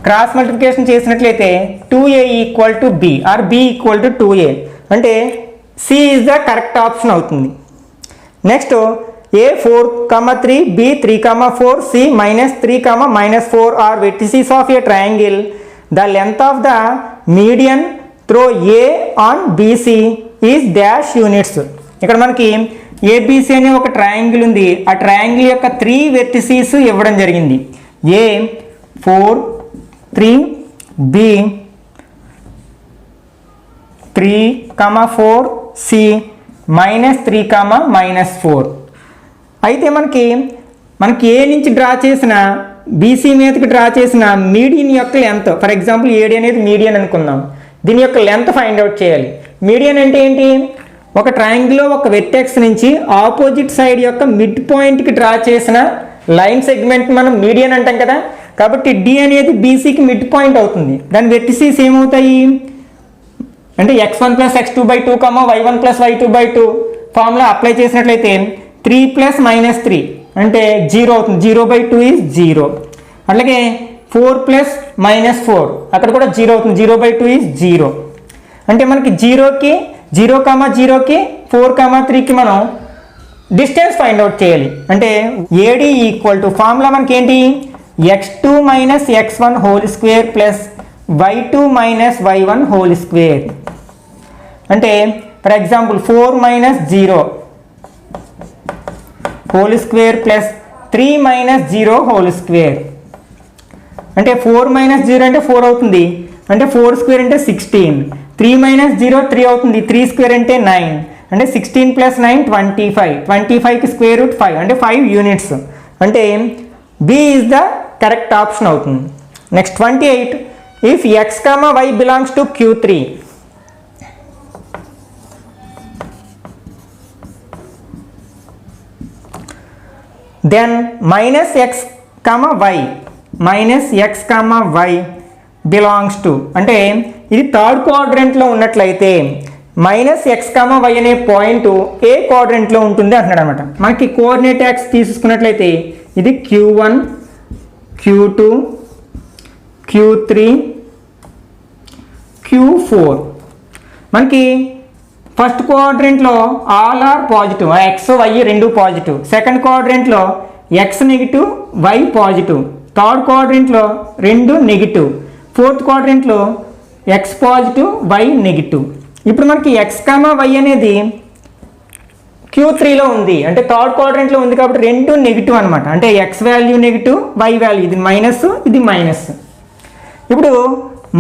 Cross multiplication చేసినట్లయితే 2a = b or b = 2a అంటే c is the correct option అవుతుంది. Next a 4, 3, b 3, 4, c -3, -4 are vertices of a triangle. The length of the median through a on bc is dash units. ఇక్కడ మనకి abc అనే ఒక ట్రయాంగిల్ ఉంది. ఆ ట్రయాంగిల్ యొక్క 3 వెర్టిసెస్ ఇవ్వడం జరిగింది. a 4, 3, b 3, 4, c -3, -4. అయితే మనకి ఏ నుంచి డ్రా చేసిన బీసీ మీదకి డ్రా చేసిన మీడియన్ యొక్క లెంత్, ఫర్ ఎగ్జాంపుల్ ఏడి అనేది మీడియన్ అనుకుందాం. దీని యొక్క లెంత్ ఫైండ్ అవుట్ చేయాలి. మీడియన్ అంటే ఏంటి? ఒక ట్రయాంగిల్లో ఒక వెర్టెక్స్ నుంచి ఆపోజిట్ సైడ్ యొక్క మిడ్ పాయింట్కి డ్రా చేసిన లైన్ సెగ్మెంట్ మనం మీడియన్ అంటాం కదా. కాబట్టి డి అనేది బీసీకి మిడ్ పాయింట్ అవుతుంది. దాని వెర్టిసెస్ ఏమవుతాయి అంటే x1 + x2/2, y1 + y2/2 formula apply చేసినట్లయితే 3 + -3 అంటే 0 అవుతుంది. 0/2 ఈజ్ 0. అలాగే 4 + -4 అక్కడ కూడా 0 అవుతుంది. 0/2 ఈజ్ 0. అంటే మనకి 0కి 0,0కి 4,3కి మనం డిస్టెన్స్ ఫైండ్ అవుట్ చేయాలి. అంటే ఏడి ఈక్వల్ టు ఫార్ములా మనకి ఏంటి x2 - x1 whole square plus y2 - y1 whole square. అంటే for example 4 - 0 whole square plus 3 - 0 whole square. అంటే 4 - 0 అంటే 4 అవుతుంది. అంటే 4 స్క్వేర్ అంటే 16. 3 - 0 3 అవుతుంది. 3 స్క్వేర్ అంటే 9. అంటే 16 + 9 25. 25కి స్క్వేర్ రూట్ 5 అంటే 5 యూనిట్స్. అంటే B is the correct option అవుతుంది. Next 28. If x, y belongs to Q3, then -x, y belongs to అంటే ఇది థర్డ్ క్వాడ్రంట్లో ఉన్నట్లయితే -x, y అనే పాయింట్ ఏ క్వాడ్రంట్లో ఉంటుంది అంటున్నాడు అనమాట. మనకి కోఆర్డినేట్ యాక్స్ తీసుకున్నట్లయితే ఇది Q1, Q2, Q3, Q4. మనకి ఫస్ట్ క్వాడ్రంట్లో all are positive, x y రెండు పాజిటివ్. సెకండ్ క్వాడ్రంట్లో x negative, y positive. Third క్వాడ్రంట్లో రెండు నెగిటివ్. ఫోర్త్ క్వాడ్రంట్లో ఎక్స్ పాజిటివ్, వై నెగిటివ్. ఇప్పుడు మనకి ఎక్స్, వై అనేది Q3లో ఉంది. అంటే థర్డ్ క్వాడ్రంట్లో ఉంది కాబట్టి రెండు నెగిటివ్ అనమాట. అంటే x value negative, y value ఇది మైనస్, ఇది మైనస్. ఇప్పుడు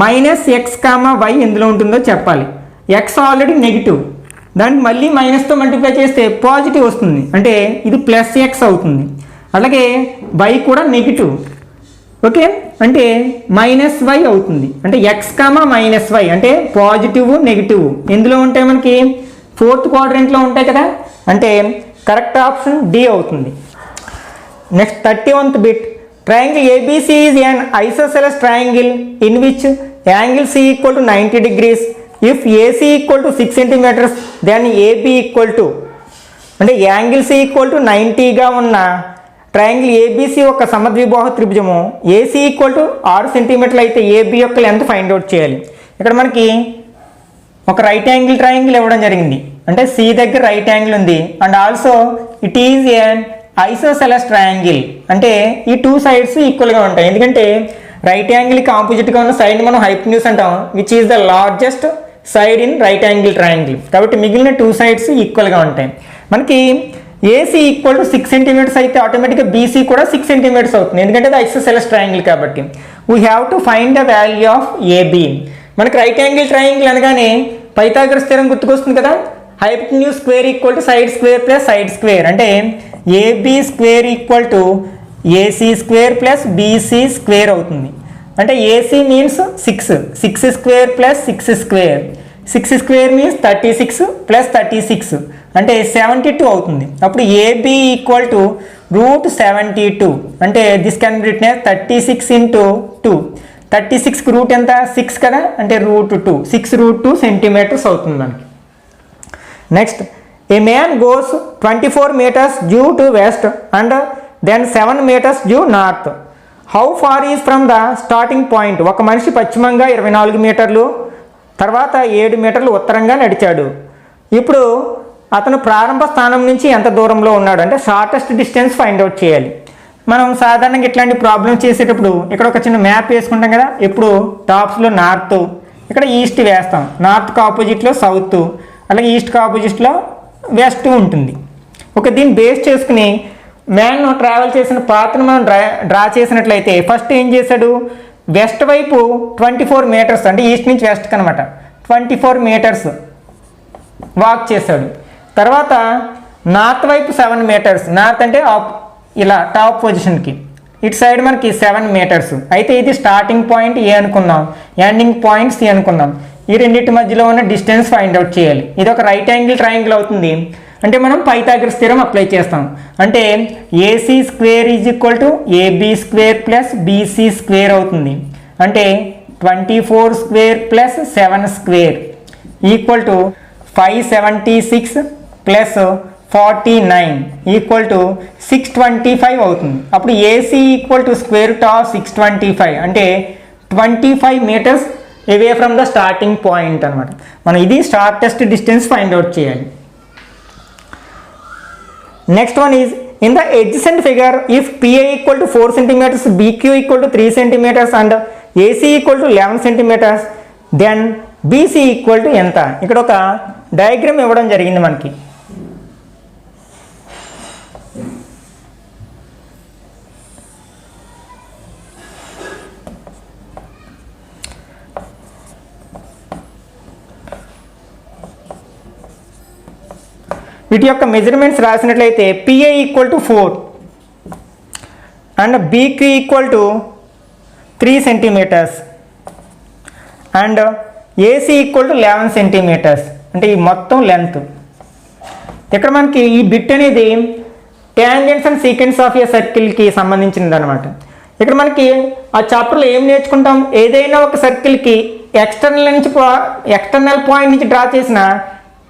-x, y ఎందులో ఉంటుందో చెప్పాలి. ఎక్స్ ఆల్రెడీ నెగిటివ్, దానికి మళ్ళీ మైనస్తో మల్టిప్లై చేస్తే పాజిటివ్ వస్తుంది, అంటే ఇది ప్లస్ ఎక్స్ అవుతుంది. అలాగే వై కూడా నెగిటివ్, ఓకే, అంటే మైనస్ వై అవుతుంది. అంటే ఎక్స్ కామా మైనస్ వై అంటే పాజిటివ్ నెగిటివ్ ఎందులో ఉంటాయి మనకి, ఫోర్త్ క్వాడ్రంట్లో ఉంటాయి కదా, అంటే కరెక్ట్ ఆప్షన్ డి అవుతుంది. Next 31th bit, triangle ABC is an isosceles triangle in which angle C equal to 90 degrees. If AC equal to 6 centimeters, then AB equal to, అంటే యాంగిల్ C equal to 90గా ఉన్న ట్రయాంగిల్ ఏబిసి ఒక సమద్విబాహు త్రిభుజము ఏసీ ఈక్వల్ టు 6 సెంటీమీటర్లు అయితే ఏబి యొక్క లెంత్ ఫైండ్ అవుట్ చేయాలి. ఇక్కడ మనకి ఒక రైట్ యాంగిల్ ట్రయాంగిల్ ఇవ్వడం జరిగింది, అంటే సి దగ్గర రైట్ యాంగిల్ ఉంది, and also it is an isosceles triangle, అంటే ఈ టూ సైడ్స్ ఈక్వల్గా ఉంటాయి. ఎందుకంటే రైట్ యాంగిల్కి ఆపోజిట్గా ఉన్న సైడ్ మనం హైపోటెన్యూస్ అంటాం, which is the largest side in right angle triangle. కాబట్టి మిగిలిన టూ సైడ్స్ ఈక్వల్గా ఉంటాయి. మనకి ఏసీ ఈక్వల్ టు 6 సెంటీమీటర్స్ అయితే ఆటోమేటిక్గా బీసీ కూడా 6 సెంటీమీటర్స్ అవుతుంది, ఎందుకంటే అది ఐసోసెలస్ ట్రయాంగిల్ కాబట్టి. We have to find the value of AB. మనకి రైట్ యాంగిల్ ట్రయాంగిల్ అనగానే పైథాగరస్ థియరం గుర్తుకొస్తుంది కదా, hypotenuse square equal to side square plus side square, అంటే AB square equal to AC square plus BC square అవుతుంది. అంటే AC means 6 square plus 6 square, 6 square means 36 plus 36 అంటే 72 అవుతుంది. అప్పుడు ఏబి ఈక్వల్ టు √72, అంటే this can be written as 36 into 2. 36కి రూట్ ఎంత 6 కదా, అంటే √2, 6√2 సెంటీమీటర్స్ అవుతుంది మనకి. Next, a man goes 24 meters due to west and then 7 meters due north. How far is from the starting point. ఒక మనిషి పశ్చిమంగా 24 మీటర్లు, తర్వాత 7 మీటర్లు ఉత్తరంగా నడిచాడు. ఇప్పుడు అతను ప్రారంభ స్థానం నుంచి ఎంత దూరంలో ఉన్నాడు, అంటే షార్టెస్ట్ డిస్టెన్స్ ఫైండ్ అవుట్ చేయాలి. మనం సాధారణంగా ఇట్లాంటి ప్రాబ్లమ్స్ చేసేటప్పుడు ఇక్కడ ఒక చిన్న మ్యాప్ వేసుకుంటాం కదా, ఎప్పుడు టాప్స్లో నార్త్, ఇక్కడ ఈస్ట్ వేస్తాం, నార్త్కి ఆపోజిట్లో సౌత్, అలాగే ఈస్ట్కి ఆపోజిట్లో వెస్ట్ ఉంటుంది. ఓకే, దీన్ని బేస్ చేసుకుని మ్యాన్ ట్రావెల్ చేసిన పాత్ను మనం డ్రా చేసినట్లయితే ఫస్ట్ ఏం చేశాడు, వెస్ట్ వైపు 24 meters, అంటే ఈస్ట్ నుంచి వెస్ట్కి అనమాట 24 meters వాక్ చేశాడు. తర్వాత నార్త్ వైపు 7 meters, నార్త్ అంటే ఇలా టాప్ పొజిషన్కి, ఇటు సైడ్ మనకి 7 meters. అయితే ఇది స్టార్టింగ్ పాయింట్ ఏ అనుకున్నాం, ఎండింగ్ పాయింట్ సి అనుకున్నాం. ఈ రెండింటి మధ్యలో ఉన్న డిస్టెన్స్ ఫైండ్ అవుట్ చేయాలి. ఇది ఒక రైట్ యాంగిల్ ట్రయాంగిల్ అవుతుంది, అంటే మనం పైథాగరస్ థియరం అప్లై చేస్తాం. అంటే AC square is equal to AB square plus BC square అవుతుంది. అంటే 24 square plus 7 square equal to 576 plus 49 equal to 625 అవుతుంది. అప్పుడు AC equal to square root of 625, అంటే 25 meters away from the starting point అనమాట. మనం ఇది షార్టెస్ట్ డిస్టెన్స్ ఫైండ్ అవుట్ చేయాలి. Next one is in the adjacent figure, if PA equal to 4 centimeters, BQ equal to 3 centimeters and AC equal to 11 centimeters, then BC equal to ఎంత. ఇక్కడ ఒక డయాగ్రామ్ ఇవ్వడం జరిగింది మనకి. వీటి యొక్క మెజర్మెంట్స్ రాసినట్లయితే PA equal to 4 and BQ equal to 3 centimeters and AC equal to 11 centimeters, అంటే ఈ మొత్తం లెంత్. ఇక్కడ మనకి ఈ బిట్ అనేది ట్యాంజెంట్స్ అండ్ సీక్వెన్స్ ఆఫ్ ఏ సర్కిల్కి సంబంధించింది అనమాట. ఇక్కడ మనకి ఆ చాప్టర్లో ఏం నేర్చుకుంటాం, ఏదైనా ఒక సర్కిల్కి ఎక్స్టర్నల్ పాయింట్ నుంచి డ్రా చేసిన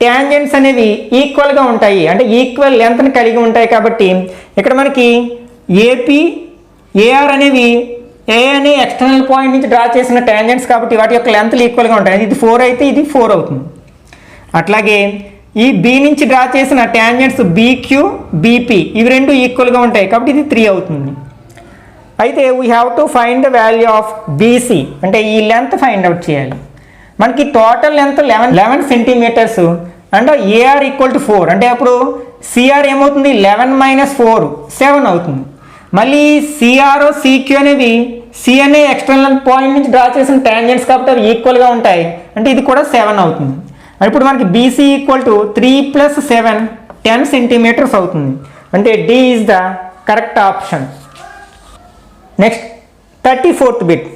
ట్యాంజెంట్స్ అనేవి ఈక్వల్గా ఉంటాయి, అంటే ఈక్వల్ లెంత్ని కలిగి ఉంటాయి. కాబట్టి ఇక్కడ మనకి ఏపీ ఏఆర్ అనేవి ఏ అనే ఎక్స్టర్నల్ పాయింట్ నుంచి డ్రా చేసిన ట్యాంజెంట్స్ కాబట్టి వాటి యొక్క లెంత్లు ఈక్వల్గా ఉంటాయి. ఇది 4 అయితే ఇది 4 అవుతుంది. అట్లాగే ఈ బి నుంచి డ్రా చేసిన ట్యాంజెంట్స్ బీక్యూ బీపీ ఇవి రెండు ఈక్వల్గా ఉంటాయి కాబట్టి ఇది 3 అవుతుంది. అయితే we have to find the value of BC, అంటే ఈ లెంత్ ఫైండ్ అవుట్ చేయాలి. మనకి total length 11 centimeters and AR equal to 4, అంటే అప్పుడు సిఆర్ ఏమవుతుంది 11 - 4 7 అవుతుంది. మళ్ళీ సిఆర్ సిక్యూ అనేవి సి అనే ఎక్స్టర్నల్ పాయింట్ నుంచి డ్రా చేసిన ట్యాంజెంట్స్ కాబట్టి అవి ఈక్వల్గా ఉంటాయి, అంటే ఇది కూడా 7 అవుతుంది. ఇప్పుడు మనకి బీసీ ఈక్వల్ టు 3 + 7 10 సెంటీమీటర్స్ అవుతుంది. అంటే D is the correct option. Next 34th bit.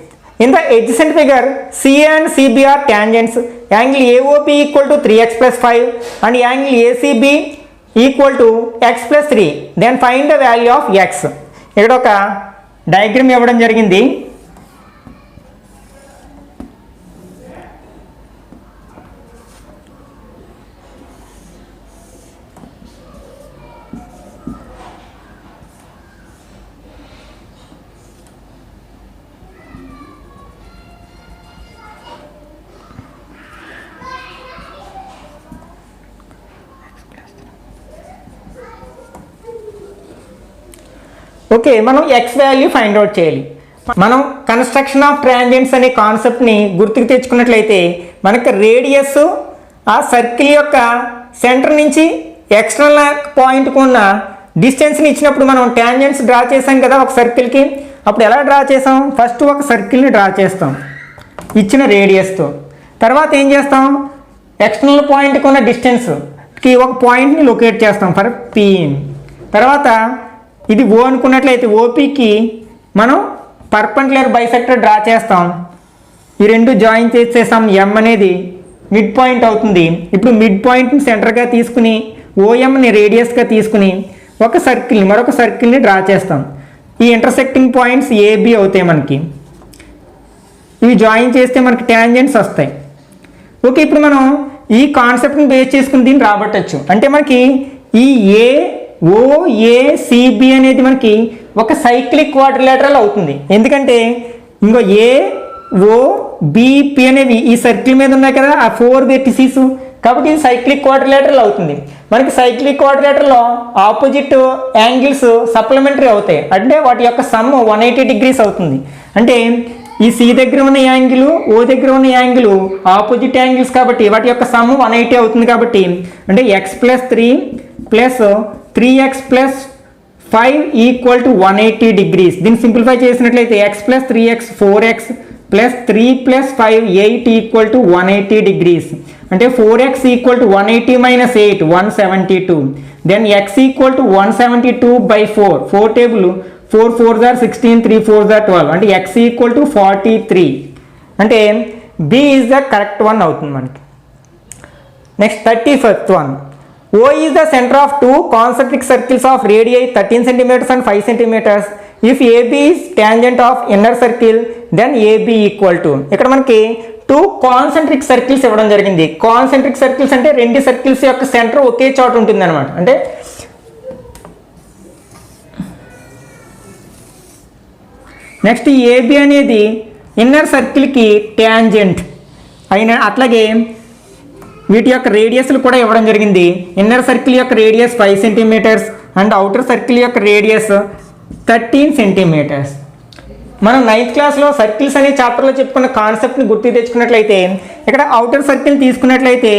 In the adjacent figure CA and CB are tangents. Angle AOB equal to 3x plus 5 and angle ACB equal to x plus 3. Then find the value of x. ఇక్కడ ఒక డయాగ్రామ్ ఇవ్వడం జరిగింది. ఓకే, మనం ఎక్స్ వాల్యూ ఫైండ్ అవుట్ చేయాలి. మనం కన్స్ట్రక్షన్ ఆఫ్ ట్రాంజెంట్స్ అనే కాన్సెప్ట్ని గుర్తుకు తెచ్చుకున్నట్లయితే మనకి రేడియస్ ఆ సర్కిల్ యొక్క సెంటర్ నుంచి ఎక్స్టర్నల్ పాయింట్కు ఉన్న డిస్టెన్స్ని ఇచ్చినప్పుడు మనం ట్యాంజెంట్స్ డ్రా చేసాం కదా ఒక సర్కిల్కి. అప్పుడు ఎలా డ్రా చేసాం? ఫస్ట్ ఒక సర్కిల్ని డ్రా చేస్తాం ఇచ్చిన రేడియస్తో. తర్వాత ఏం చేస్తాం? ఎక్స్టర్నల్ పాయింట్కి ఉన్న డిస్టెన్స్కి ఒక పాయింట్ని లొకేట్ చేస్తాం ఫర్ పి. తర్వాత ఇది ఓ అనుకున్నట్లయితే ఓపీకి మనం పర్పెండిక్యులర్ బైసెక్టర్ డ్రా చేస్తాం. ఈ రెండు జాయిన్ చేసేసాం. ఎం అనేది మిడ్ పాయింట్ అవుతుంది. ఇప్పుడు మిడ్ పాయింట్ని సెంటర్గా తీసుకుని ఓఎంని రేడియస్గా తీసుకుని ఒక సర్కిల్ని మరొక సర్కిల్ని డ్రా చేస్తాం. ఈ ఇంటర్సెక్టింగ్ పాయింట్స్ ఏబి అవుతాయి మనకి. ఇవి జాయిన్ చేస్తే మనకి ట్యాంజెంట్స్ వస్తాయి. ఓకే, ఇప్పుడు మనం ఈ కాన్సెప్ట్ని బేస్ చేసుకుని దీన్ని రాబట్టచ్చు. అంటే మనకి ఈ ఓఏసిబి అనేది మనకి ఒక సైక్లిక్ క్వాడ్రిలేటరల్ అవుతుంది. ఎందుకంటే ఇంకో ఏఓబిపి అనేవి ఈ సర్కిల్ మీద ఉన్నాయి కదా, ఆ 4 వెర్టిసెస్. కాబట్టి ఇది సైక్లిక్ క్వాడ్రిలేటరల్ అవుతుంది. మనకి సైక్లిక్ క్వాడ్రిలేటరల్లో ఆపోజిట్ యాంగిల్స్ సప్లిమెంటరీ అవుతాయి. అంటే వాటి యొక్క సమ్ 180 degrees అవుతుంది. అంటే ఈ సి దగ్గర ఉన్న యాంగిల్, ఓ దగ్గర ఉన్న యాంగిల్ ఆపోజిట్ యాంగిల్స్ కాబట్టి వాటి యొక్క సమ్ 180 అవుతుంది. కాబట్టి అంటే x + 3 + 3x + 5 equal to 180 degrees. దీన్ని సింప్లిఫై చేసినట్లయితే x + 3x 4x + 3 + 5 8 equal to 180 degrees. అంటే 4x equal to 180 - 8 172. Then x equal to 172/4. 4 table 4 4s are 16 3 4s are 12. అంటే x ఈక్వల్ టు 43. అంటే B is the correct one అవుతుంది మనకి. Next 31st one. O is the center of two concentric circles of radii 13 cm and 5 cm. If AB is tangent of inner circle, then AB equal to. ఇక్కడ మనకి 2 కాన్సెంట్రిక్ సర్కిల్స్ ఇవ్వడం జరిగింది. కాన్సెంట్రిక్ సర్కిల్స్ అంటే రెండు సర్కిల్స్ యొక్క సెంటర్ ఒకే చోట ఉంటుంది అనమాట. అంటే నెక్స్ట్ ఏబి అనేది ఇన్నర్ సర్కిల్కి ట్యాంజెంట్ అయిన, అట్లాగే వీటి యొక్క రేడియస్లు కూడా ఇవ్వడం జరిగింది. ఇన్నర్ సర్కిల్ యొక్క radius 5 cm and outer circle యొక్క రేడియస్ 13 cm. మనం 9th క్లాస్లో సర్కిల్స్ అనే చాప్టర్లో చెప్పుకున్న కాన్సెప్ట్ని గుర్తు తెచ్చుకున్నట్లయితే ఇక్కడ అవుటర్ సర్కిల్ తీసుకున్నట్లయితే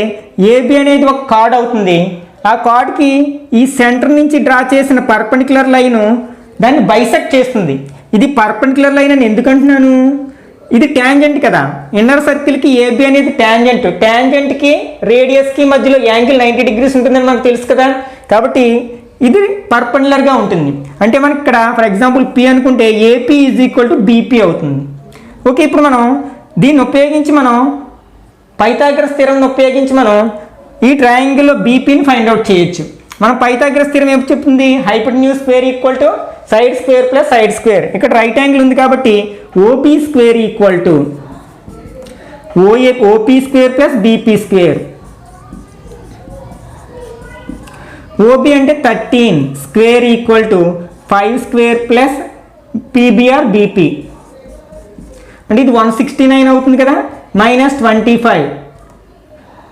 ఏబి అనేది ఒక కార్డ్ అవుతుంది. ఆ కార్డ్కి ఈ సెంటర్ నుంచి డ్రా చేసిన పర్పెండిక్యులర్ లైన్ దాన్ని బైసెక్ట్ చేస్తుంది. ఇది పర్పెండిక్యులర్ లైన్ అని ఎందుకు అంటున్నాను? ఇది ట్యాంజెంట్ కదా. ఇన్నర్ సర్కిల్కి ఏబి అనేది ట్యాంజెంట్. ట్యాంజెంట్కి రేడియస్కి మధ్యలో యాంగిల్ 90 degrees ఉంటుందని మనకు తెలుసు కదా. కాబట్టి ఇది పర్పెండిక్యులర్గా ఉంటుంది. అంటే మనకి ఇక్కడ ఫర్ ఎగ్జాంపుల్ పి అనుకుంటే AP is equal to BP అవుతుంది. ఓకే, ఇప్పుడు మనం దీన్ని ఉపయోగించి మనం పైథాగరస్ థియరంని ఉపయోగించి మనం ఈ ట్రయాంగిల్లో బీపీని ఫైండ్ అవుట్ చేయొచ్చు. మనం పైథాగరస్ థియరం ఏం చెప్తుంది? Hypotenuse square equal to side square plus side square. ఇక్కడ రైట్ యాంగిల్ ఉంది కాబట్టి OB square equal to OP square plus BP square. OB అంటే 13 square equal to 5 square plus PBR BP. అంటే ఇది 169 అవుతుంది కదా, minus 25.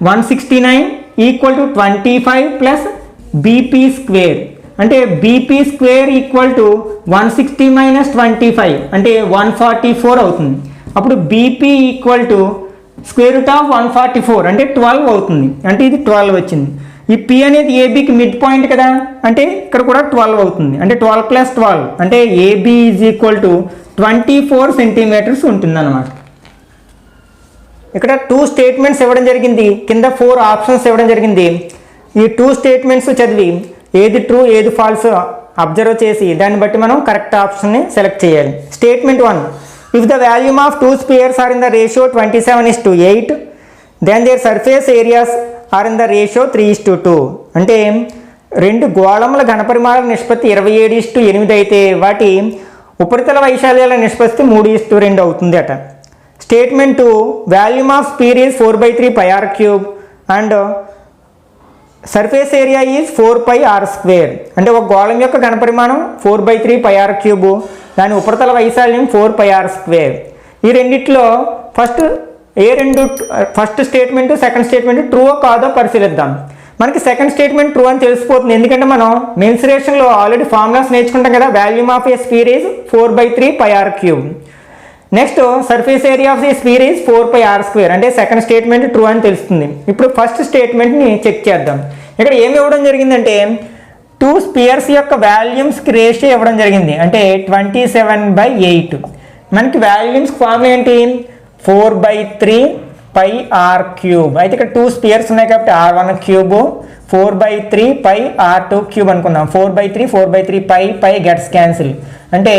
169 equal to 25 plus BP square. అంటే బీపీ స్క్వేర్ ఈక్వల్ టు 160 - 25 అంటే 144 అవుతుంది. అప్పుడు BP equal to square root of 144 అంటే 12 అవుతుంది. అంటే ఇది 12 వచ్చింది. ఈ పి అనేది ఏబికి మిడ్ పాయింట్ కదా, అంటే ఇక్కడ కూడా 12 అవుతుంది. అంటే 12 + 12 అంటే AB is equal to 24 cm ఉంటుంది అన్నమాట. ఇక్కడ 2 స్టేట్మెంట్స్ ఇవ్వడం జరిగింది, కింద 4 ఆప్షన్స్ ఇవ్వడం జరిగింది. ఈ 2 స్టేట్మెంట్స్ చదివి ఏది ట్రూ ఏది ఫాల్స్ అబ్జర్వ్ చేసి దాన్ని బట్టి మనం కరెక్ట్ ఆప్షన్ని సెలెక్ట్ చేయాలి. Statement 1, if the volume of 2 spheres are in the ratio 27:8 then their surface areas are in the ratio 3:2. అంటే 2 గోళముల ఘనపరిమాణాల నిష్పత్తి 27:8 అయితే వాటి ఉపరితల వైశాల్యాల నిష్పత్తి 3:2 అవుతుంది అట. Statement 2, volume of sphere is 4/3 πr³ and surface area is 4πr². అంటే ఒక గోళం యొక్క ఘనపరిమాణం 4/3 πr³, దాని ఉపరితల వైశాల్యం 4πr². ఈ రెండిట్లో first statement second statement true కాదో పరిశీలిద్దాం. మనకి సెకండ్ స్టేట్మెంట్ ట్రూ అని తెలిసిపోతుంది, ఎందుకంటే మనం మెన్సురేషన్లో ఆల్రెడీ ఫార్ములాస్ నేర్చుకుంటాం కదా. Volume of A spear is 4/3 πr³. Next surface area of the spear is 4πr². అంటే సెకండ్ స్టేట్మెంట్ ట్రూ అని తెలుస్తుంది. ఇప్పుడు ఫస్ట్ స్టేట్మెంట్ని చెక్ చేద్దాం. ఇక్కడ ఏమి ఇవ్వడం జరిగిందంటే 2 స్పియర్స్ యొక్క వాల్యూమ్స్కి రేషియో ఇవ్వడం జరిగింది, అంటే 27/8. మనకి వాల్యూమ్స్ ఫార్ములా ఏంటి, 4/3 πr³. అయితే ఇక్కడ 2 స్పియర్స్ ఉన్నాయి కాబట్టి r1³ 4/3 πr2³ అనుకుందాం. 4/3 π గెట్స్ క్యాన్సిల్, అంటే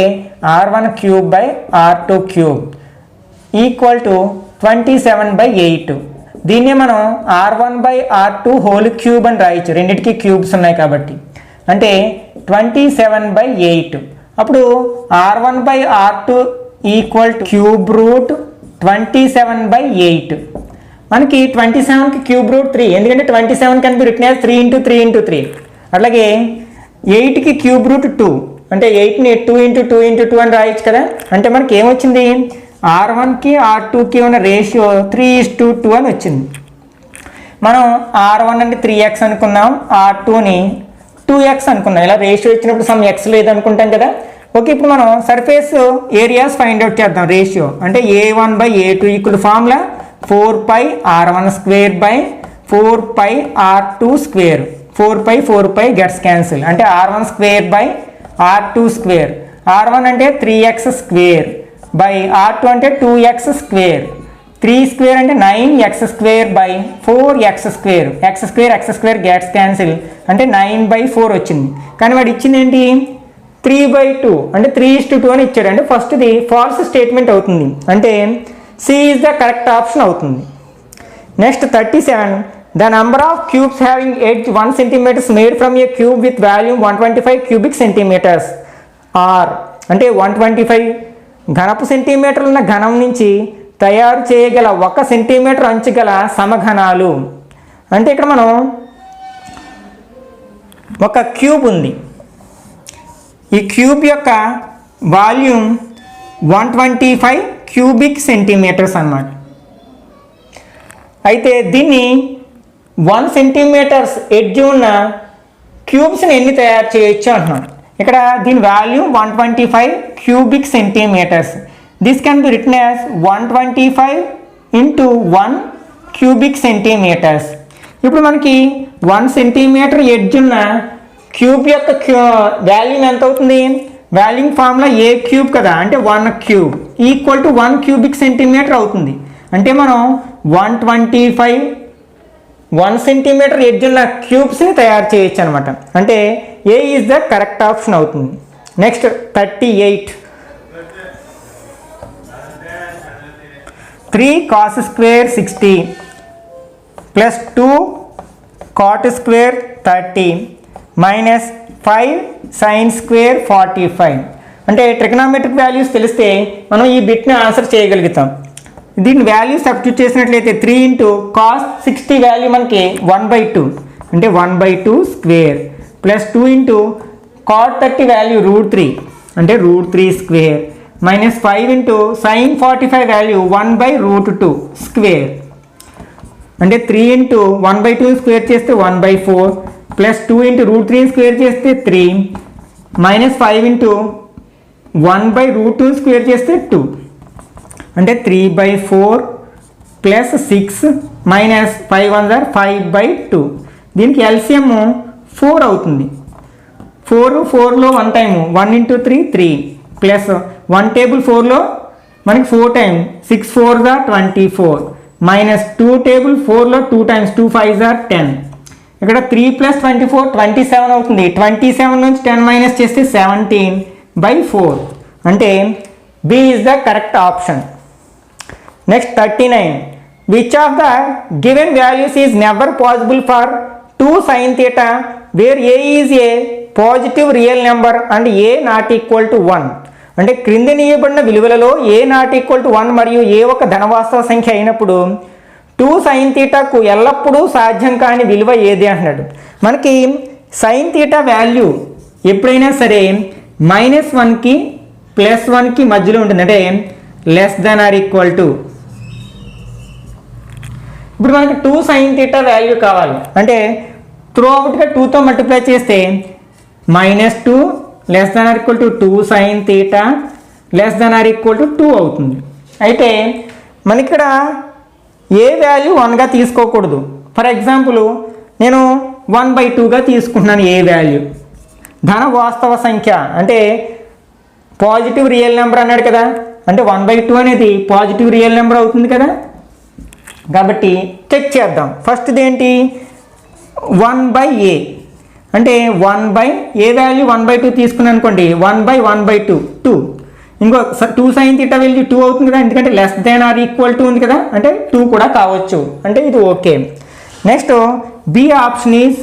r1³ ఈక్వల్ టు 27/8. దీన్నే మనం r1/r2³ అని రాయొచ్చు, రెండింటికి క్యూబ్స్ ఉన్నాయి కాబట్టి. అంటే 27/8. అప్పుడు r1/r2 equal to cube root 27/8. మనకి 27కి క్యూబ్ రూట్ 3, ఎందుకంటే 27 కెన్ బి రిటన్ యాజ్ 3 × 3 × 3. అట్లాగే 8కి క్యూబ్ రూట్ 2, అంటే 8ని 2 × 2 × 2 అని రాయొచ్చు కదా. అంటే మనకి ఏమొచ్చింది, r1కి r2కి ఉన్న రేషియో 3:2 అని వచ్చింది. మనం r1 అంటే 3x అనుకున్నాం, r2ని 2x అనుకున్నాం. ఇలా రేషియో ఇచ్చినప్పుడు సమ్ x లేదనుకుంటాం కదా. ఓకే, ఇప్పుడు మనం సర్ఫేస్ ఏరియాస్ ఫైండ్ అవుట్ చేద్దాం. రేషియో అంటే a1/a2 equal formula 4πr1² 4πr2². 4π gets cancel, అంటే r1² r2². r1 అంటే 3x² r2 అంటే 2x². 3² అంటే 9x² 4x². x² gets cancel, అంటే 9/4 వచ్చింది. కానీ వాడు ఇచ్చింది ఏంటి, 3/2, అంటే 3:2 అని ఇచ్చాడు. అంటే ఫస్ట్ది ఫాల్స్ స్టేట్మెంట్ అవుతుంది, అంటే C is the correct option అవుతుంది. Next 37, the number of cubes having edge 1 cm made from a cube with volume 125 cubic centimeters are, అంటే 125 ఘనపు సెంటీమీటర్లు ఉన్న ఘనం నుంచి తయారు చేయగల 1 సెంటీమీటర్ అంచు గల సమఘనాలు. అంటే ఇక్కడ మనం ఒక క్యూబ్ ఉంది, ఈ క్యూబ్ యొక్క వాల్యూమ్ 125 cubic centimeters అన్నమాట. అయితే దీన్ని 1 centimeters ఎడ్జ్ ఉన్న క్యూబ్స్ని ఎన్ని తయారు చేయొచ్చు అంటున్నాం. ఇక్కడ దీని volume 125 cubic centimeters. This can be written as 125 × 1 cubic centimeters. ఇప్పుడు మనకి 1 centimeter ఎడ్జ్ ఉన్న క్యూబ్ యొక్క వాల్యూమ్ ఎంత అవుతుంది, వాల్యూమ్ ఫార్ములా a³ కదా, అంటే 1³ ఈక్వల్ టు 1 cubic centimeter అవుతుంది. అంటే మనం 125 1 centimeter ఎడ్జ్ ఉన్న క్యూబ్స్ని తయారు చేయొచ్చు అనమాట. అంటే ఏ ఈజ్ ద కరెక్ట్ ఆప్షన్ అవుతుంది. Next 38, 3 cos² 60 plus 2 cot² 30 minus 5 sin² 45. అంటే ట్రిగ్నామెట్రిక్ వాల్యూస్ తెలిస్తే మనం ఈ బిట్ని ఆన్సర్ చేయగలుగుతాం. దీని వాల్యూ సబ్స్టిట్యూట్ చేసినట్లయితే 3 × cos 60 వాల్యూ మనకి 1/2, అంటే 1/2² ప్లస్ 2 × cot 30 వాల్యూ √3, అంటే √3² మైనస్ 5 × sin 45 వాల్యూ 1/√2², అంటే 3 × 1/2² చేస్తే 1/4 ప్లస్ 2 × √3² చేస్తే 3 మైనస్ 5 × 1/√2² చేస్తే 2, అంటే 3/4 ప్లస్ 6 మైనస్ 5 1 5/2. దీనికి ఎల్సిఎం 4 అవుతుంది. 4లో 1 టైము 1 × 3 3 ప్లస్ 1 టేబుల్ 4లో మనకి 4 టైమ్ 6 4 24. మైనస్ 2 టేబుల్ 4లో 2 times 2 5s are 10. ఇక్కడ 3 + 24 27 అవుతుంది. 27 నుంచి 10 మైనస్ చేస్తే 17/4 అంటే B is the correct option. Next 39. Which of the given values is never possible for 2 sin theta where a is a positive real number and a not equal to 1. అంటే క్రింది ఇవ్వబడిన విలువలలో ఏ నాట్ ఈక్వల్ టు 1 మరియు ఏ ఒక ధనవాస్తవ సంఖ్య అయినప్పుడు 2 sin thetaకు ఎల్లప్పుడూ సాధ్యం కాని విలువ ఏది అంటున్నాడు. మనకి sin theta వాల్యూ ఎప్పుడైనా సరే -1కి +1కి మధ్యలో ఉంటుంది. అంటే less than or equal to. ఇప్పుడు మనకి 2 sin theta వాల్యూ కావాలి అంటే త్రూ అవుట్గా 2తో మల్టిప్లై చేస్తే -2 less than or equal to 2 sin theta less than or equal to 2 అవుతుంది. అయితే మనకి ఇక్కడ ఏ వాల్యూ 1గా తీసుకోకూడదు. ఫర్ ఎగ్జాంపుల్ నేను 1/2గా తీసుకుంటున్నాను ఏ వాల్యూ. ధన వాస్తవ సంఖ్య అంటే పాజిటివ్ రియల్ నెంబర్ అన్నాడు కదా, అంటే 1/2 అనేది పాజిటివ్ రియల్ నెంబర్ అవుతుంది కదా. కాబట్టి చెక్ చేద్దాం. ఫస్ట్ది ఏంటి 1/a అంటే 1 ఏ వాల్యూ 1/2 తీసుకున్నాను అనుకోండి 1/1/2 2. ఇంకో 2 sin theta వాల్యూ 2 అవుతుంది కదా, ఎందుకంటే less than or equal to ఉంది కదా, అంటే 2 కూడా కావచ్చు, అంటే ఇది okay. Next B option is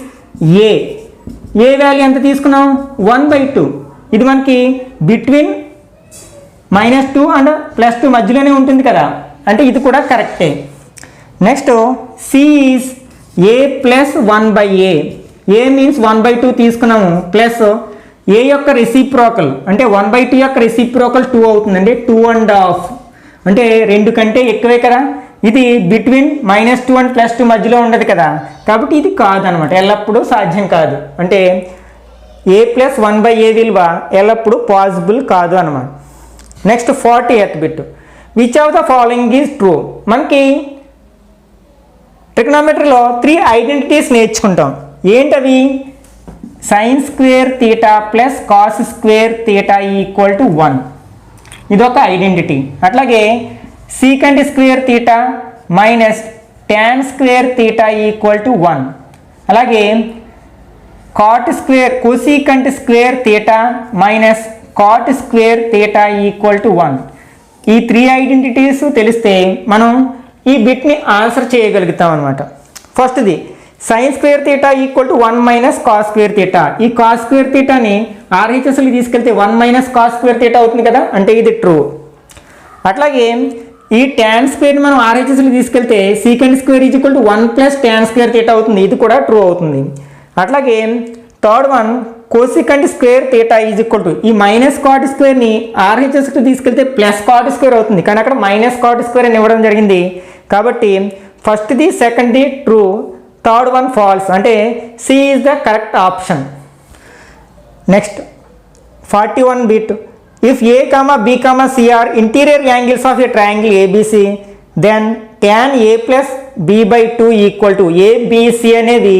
a value ఎంత తీసుకున్నాం 1/2. ఇది మనకి బిట్వీన్ -2 అండ్ +2 మధ్యలోనే ఉంటుంది కదా, అంటే ఇది కూడా కరెక్టే. Next C is a plus 1/a. A means 1/2 తీసుకున్నాము ప్లస్ ఏ యొక్క రెసిప్రోకల్ అంటే 1/2 యొక్క రెసిప్రోకల్ 2 అవుతుంది, అంటే 2.5 అంటే 2 కంటే ఎక్కువే కదా. ఇది బిట్వీన్ -2 అండ్ +2 మధ్యలో ఉండదు కదా, కాబట్టి ఇది కాదనమాట, ఎల్లప్పుడూ సాధ్యం కాదు. అంటే ఏ ప్లస్ 1/a విలువ ఎల్లప్పుడూ పాసిబుల్ కాదు అనమాట. Next 40th bit. Which of the following is true. మనకి ట్రిగ్నోమెట్రీలో 3 ఐడెంటిటీస్ నేర్చుకుంటాం. ఏంటవి? sin² θ plus cos² θ equal to 1 ఇదొక ఐడెంటిటీ. అట్లాగే sec² θ minus tan² θ equal to 1. అలాగే cosec² θ minus cot² θ equal to 1. ఈ 3 ఐడెంటిటీస్ తెలిస్తే మనం ఈ బిట్ని ఆన్సర్ చేయగలుగుతాం అనమాట. ఫస్ట్ది sin² θ equal to 1 minus cos² θ. ఈ cos² θని RHSకి తీసుకెళ్తే 1 - cos² θ అవుతుంది కదా, అంటే ఇది ట్రూ. అట్లాగే ఈ tan² మనం RHSకి తీసుకెళ్తే sec² ఈక్వల్ టు 1 + tan² θ అవుతుంది, ఇది కూడా ట్రూ అవుతుంది. అట్లాగే third one cosec² θ is equal to ఈ -cot²ని RHSకి తీసుకెళ్తే +cot² అవుతుంది, కానీ అక్కడ -cot² అని ఇవ్వడం జరిగింది. కాబట్టి ఫస్ట్ది సెకండ్ది ట్రూ, థర్డ్ వన్ ఫాల్స్, అంటే C is the correct option. Next 41 bit. If A comma B comma C are interior angles of a triangle ABC then tan a plus b/2 equal to ABC అనేది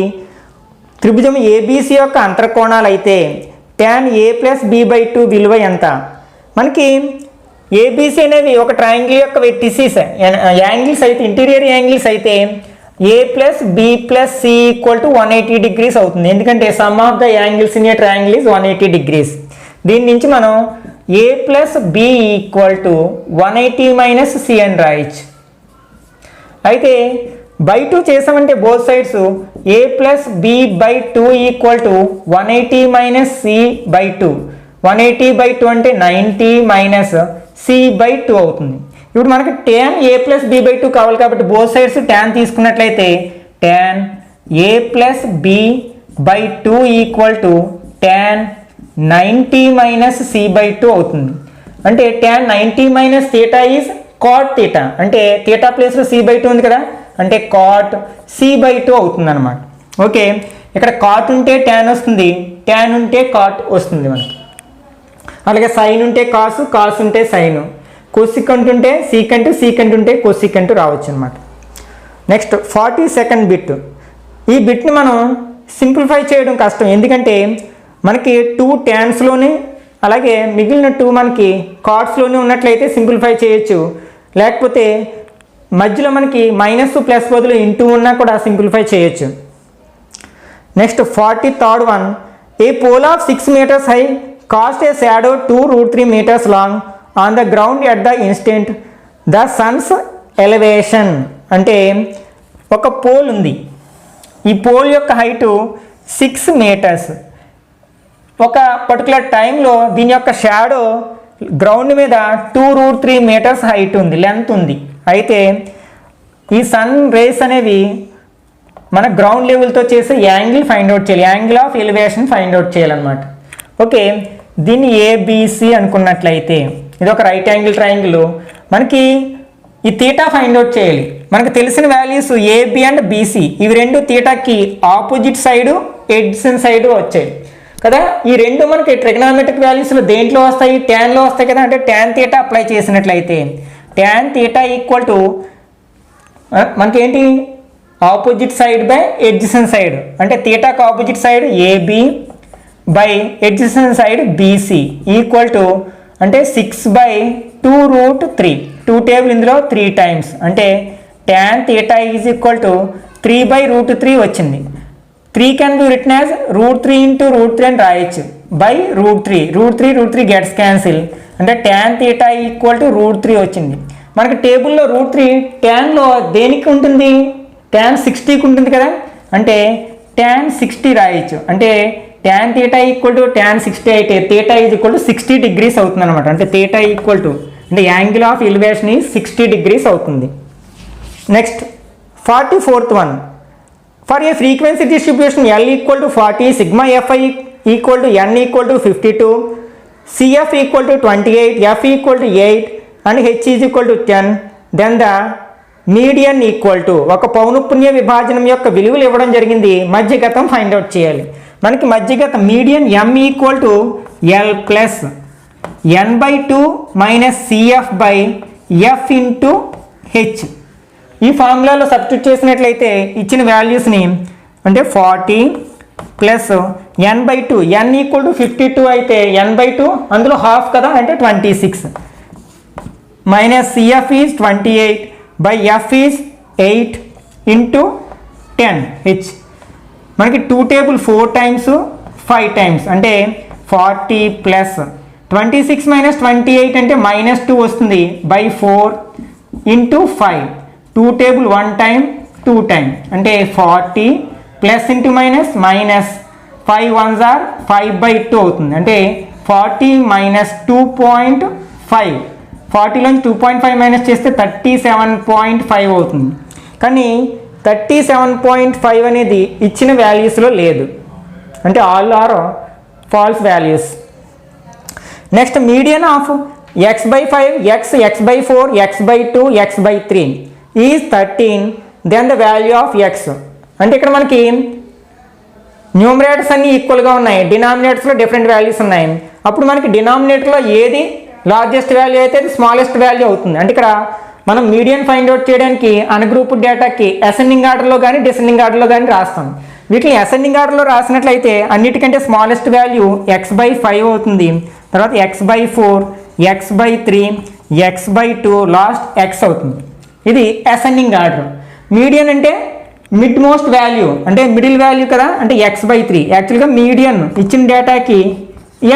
త్రిభుజం ఏబిసి యొక్క అంతర్కోణాలు అయితే tan a ప్లస్ b/2 విలువ ఎంత? మనకి ఏబిసి అనేవి ఒక ట్రయాంగిల్ యొక్క వెర్టిసిస్ యాంగిల్స్ అయితే ఇంటీరియర్ యాంగిల్స్ అయితే a plus b plus C equal to 180 degrees అవుతుంది, ఎందుకంటే sum of the angles in a triangle is 180 degrees. దీని నుంచి మనం a plus b equal to 180 - c అని రాయొచ్చు. అయితే బై 2 చేసామంటే both sides a plus b/2 equal to 180 - c/2. 180/2 అంటే 90 - c/2 అవుతుంది. ఇప్పుడు మనకి tan a ప్లస్ b/2 కావాలి కాబట్టి బోత్ సైడ్స్ tan తీసుకున్నట్లయితే tan a plus b/2 equal to tan 90 - c/2 అవుతుంది. అంటే tan 90 - θ ఈజ్ cot θ, అంటే θ ప్లేస్లో c/2 ఉంది కదా, అంటే cot c/2 అవుతుంది అనమాట. ఓకే, ఇక్కడ cot ఉంటే tan వస్తుంది, tan ఉంటే cot వస్తుంది మనకి. అలాగే sin ఉంటే cos, cos ఉంటే sin, కోసికంట్ ఉంటే సీకంట్, సీకంట్ ఉంటే కోసికంట్ రావచ్చు అనమాట. Next 42nd bit. ఈ బిట్ని మనం సింప్లిఫై చేయడం కష్టం, ఎందుకంటే మనకి 2 ట్యాన్స్లోనే అలాగే మిగిలిన 2 మనకి కార్డ్స్లోనే ఉన్నట్లయితే సింప్లిఫై చేయొచ్చు, లేకపోతే మధ్యలో మనకి మైనస్ ప్లస్ బదులు ఇంటూ ఉన్నా కూడా సింప్లిఫై చేయొచ్చు. Next 43rd one, a pole of 6 meters high cast a shadow 2√3 meters long on the ground at the instant the sun's elevation. అంటే ఒక పోల్ ఉంది, ఈ పోల్ యొక్క హైటు 6 meters. ఒక పర్టికులర్ టైంలో దీని యొక్క షాడో గ్రౌండ్ మీద 2√3 meters హైట్ ఉంది, లెంత్ ఉంది. అయితే ఈ సన్ రేస్ అనేవి మన గ్రౌండ్ లెవెల్తో చేసే యాంగిల్ ఫైండ్ అవుట్ చేయాలి, angle of elevation find out చేయాలన్నమాట. ఓకే, దీన్ని ఏబిసి అనుకున్నట్లయితే ఇది ఒక రైట్ యాంగిల్ ట్రయాంగిల్. మనకి ఈ తీటా ఫైండ్ అవుట్ చేయాలి. మనకు తెలిసిన వాల్యూస్ ఏబి అండ్ బీసీ, ఇవి రెండు తీటాకి ఆపోజిట్ సైడు ఎడ్జసెంట్ సైడ్ వచ్చాయి కదా. ఈ రెండు మనకి ట్రిగనామెట్రిక్ వాల్యూస్లో దేంట్లో వస్తాయి, ట్యాన్లో వస్తాయి కదా. అంటే ట్యాన్ తీటా అప్లై చేసినట్లయితే ట్యాన్ తీటా ఈక్వల్ టు మనకేంటి opposite side by adjacent side. అంటే తీటాకు opposite side AB by adjacent side BC equal to అంటే 6/2√3. 2 టేబుల్ ఇందులో 3 times. అంటే tan theta is equal to 3/√3 వచ్చింది. 3 can be written as √3 into √3 అని రాయొచ్చు బై √3. √3 gets cancel. అంటే ట్యాన్ తీటా ఈక్వల్ టు √3 వచ్చింది. మనకి టేబుల్లో √3 ట్యాన్లో దేనికి ఉంటుంది, ట్యాన్ 60కి ఉంటుంది కదా. అంటే ట్యాన్ 60 రాయొచ్చు. అంటే tan theta equal to tan 60 అయితే theta is equal to 60 degrees అవుతుంది అనమాట. అంటే తీటా ఈక్వల్ టు అంటే angle of elevation is 60 degrees అవుతుంది. Next 44th one, for a frequency distribution L equal to 40, sigma FI equal to N equal to 52, CF equal to 28, F equal to 8 and H is equal to 10, then the median equal to ఒక పౌనఃపున్య విభాజనం యొక్క విలువలు ఇవ్వడం జరిగింది. మధ్యగతం ఫైండ్ అవుట్ చేయాలి. మనకి మధ్యగతం median M equal to L plus N/2 minus CF/F into H. ఈ ఫార్ములాలో సబ్స్టిట్యూట్ చేసినట్లయితే ఇచ్చిన వాల్యూస్ని అంటే 40 plus N/2, N equal to 52 అయితే N/2 అందులో హాఫ్ కదా అంటే 26 minus CF is 28 by F is 8 into 10 H. మనకి 2 టేబుల్ 4 times 5 times అంటే 40 ప్లస్ 26 మైనస్ 28 అంటే -2 వస్తుంది by 4 into 5. 2 table 1 time 2 time అంటే 40 plus into minus 5 ones are 5/2 అవుతుంది. అంటే 40 మైనస్ 2.5, 40లోంచి 2.5 మైనస్ చేస్తే 37.5 అవుతుంది. కానీ 37.5 అనేది ఇచ్చిన వాల్యూస్లో లేదు, అంటే all are false values. Next median of x/5, x/4, x/2, x/3 is 13, then the value of x. అంటే ఇక్కడ మనకి న్యూమరేటర్స్ అన్నీ ఈక్వల్గా ఉన్నాయి, డినామినేటర్స్లో డిఫరెంట్ వాల్యూస్ ఉన్నాయి. అప్పుడు మనకి డినామినేటర్లో ఏది లార్జెస్ట్ వాల్యూ అయితే అది స్మాలెస్ట్ వాల్యూ అవుతుంది. అంటే ఇక్కడ మనం మీడియన్ ఫైండ్ అవుట్ చేయడానికి అన్గ్రూప్డ్ డేటాకి అసెండింగ్ ఆర్డర్లో కానీ డిసెండింగ్ ఆర్డర్లో కానీ రాస్తాం. వీటిని అసెండింగ్ ఆర్డర్లో రాసినట్లయితే అన్నిటికంటే స్మాలెస్ట్ వాల్యూ x/5 అవుతుంది. తర్వాత x/4, x/3, x/2, last x అవుతుంది. ఇది అసెండింగ్ ఆర్డర్. మీడియన్ అంటే మిడ్ మోస్ట్ వాల్యూ అంటే మిడిల్ వాల్యూ కదా. అంటే x/3 యాక్చువల్గా మీడియన్ ఇచ్చిన డేటాకి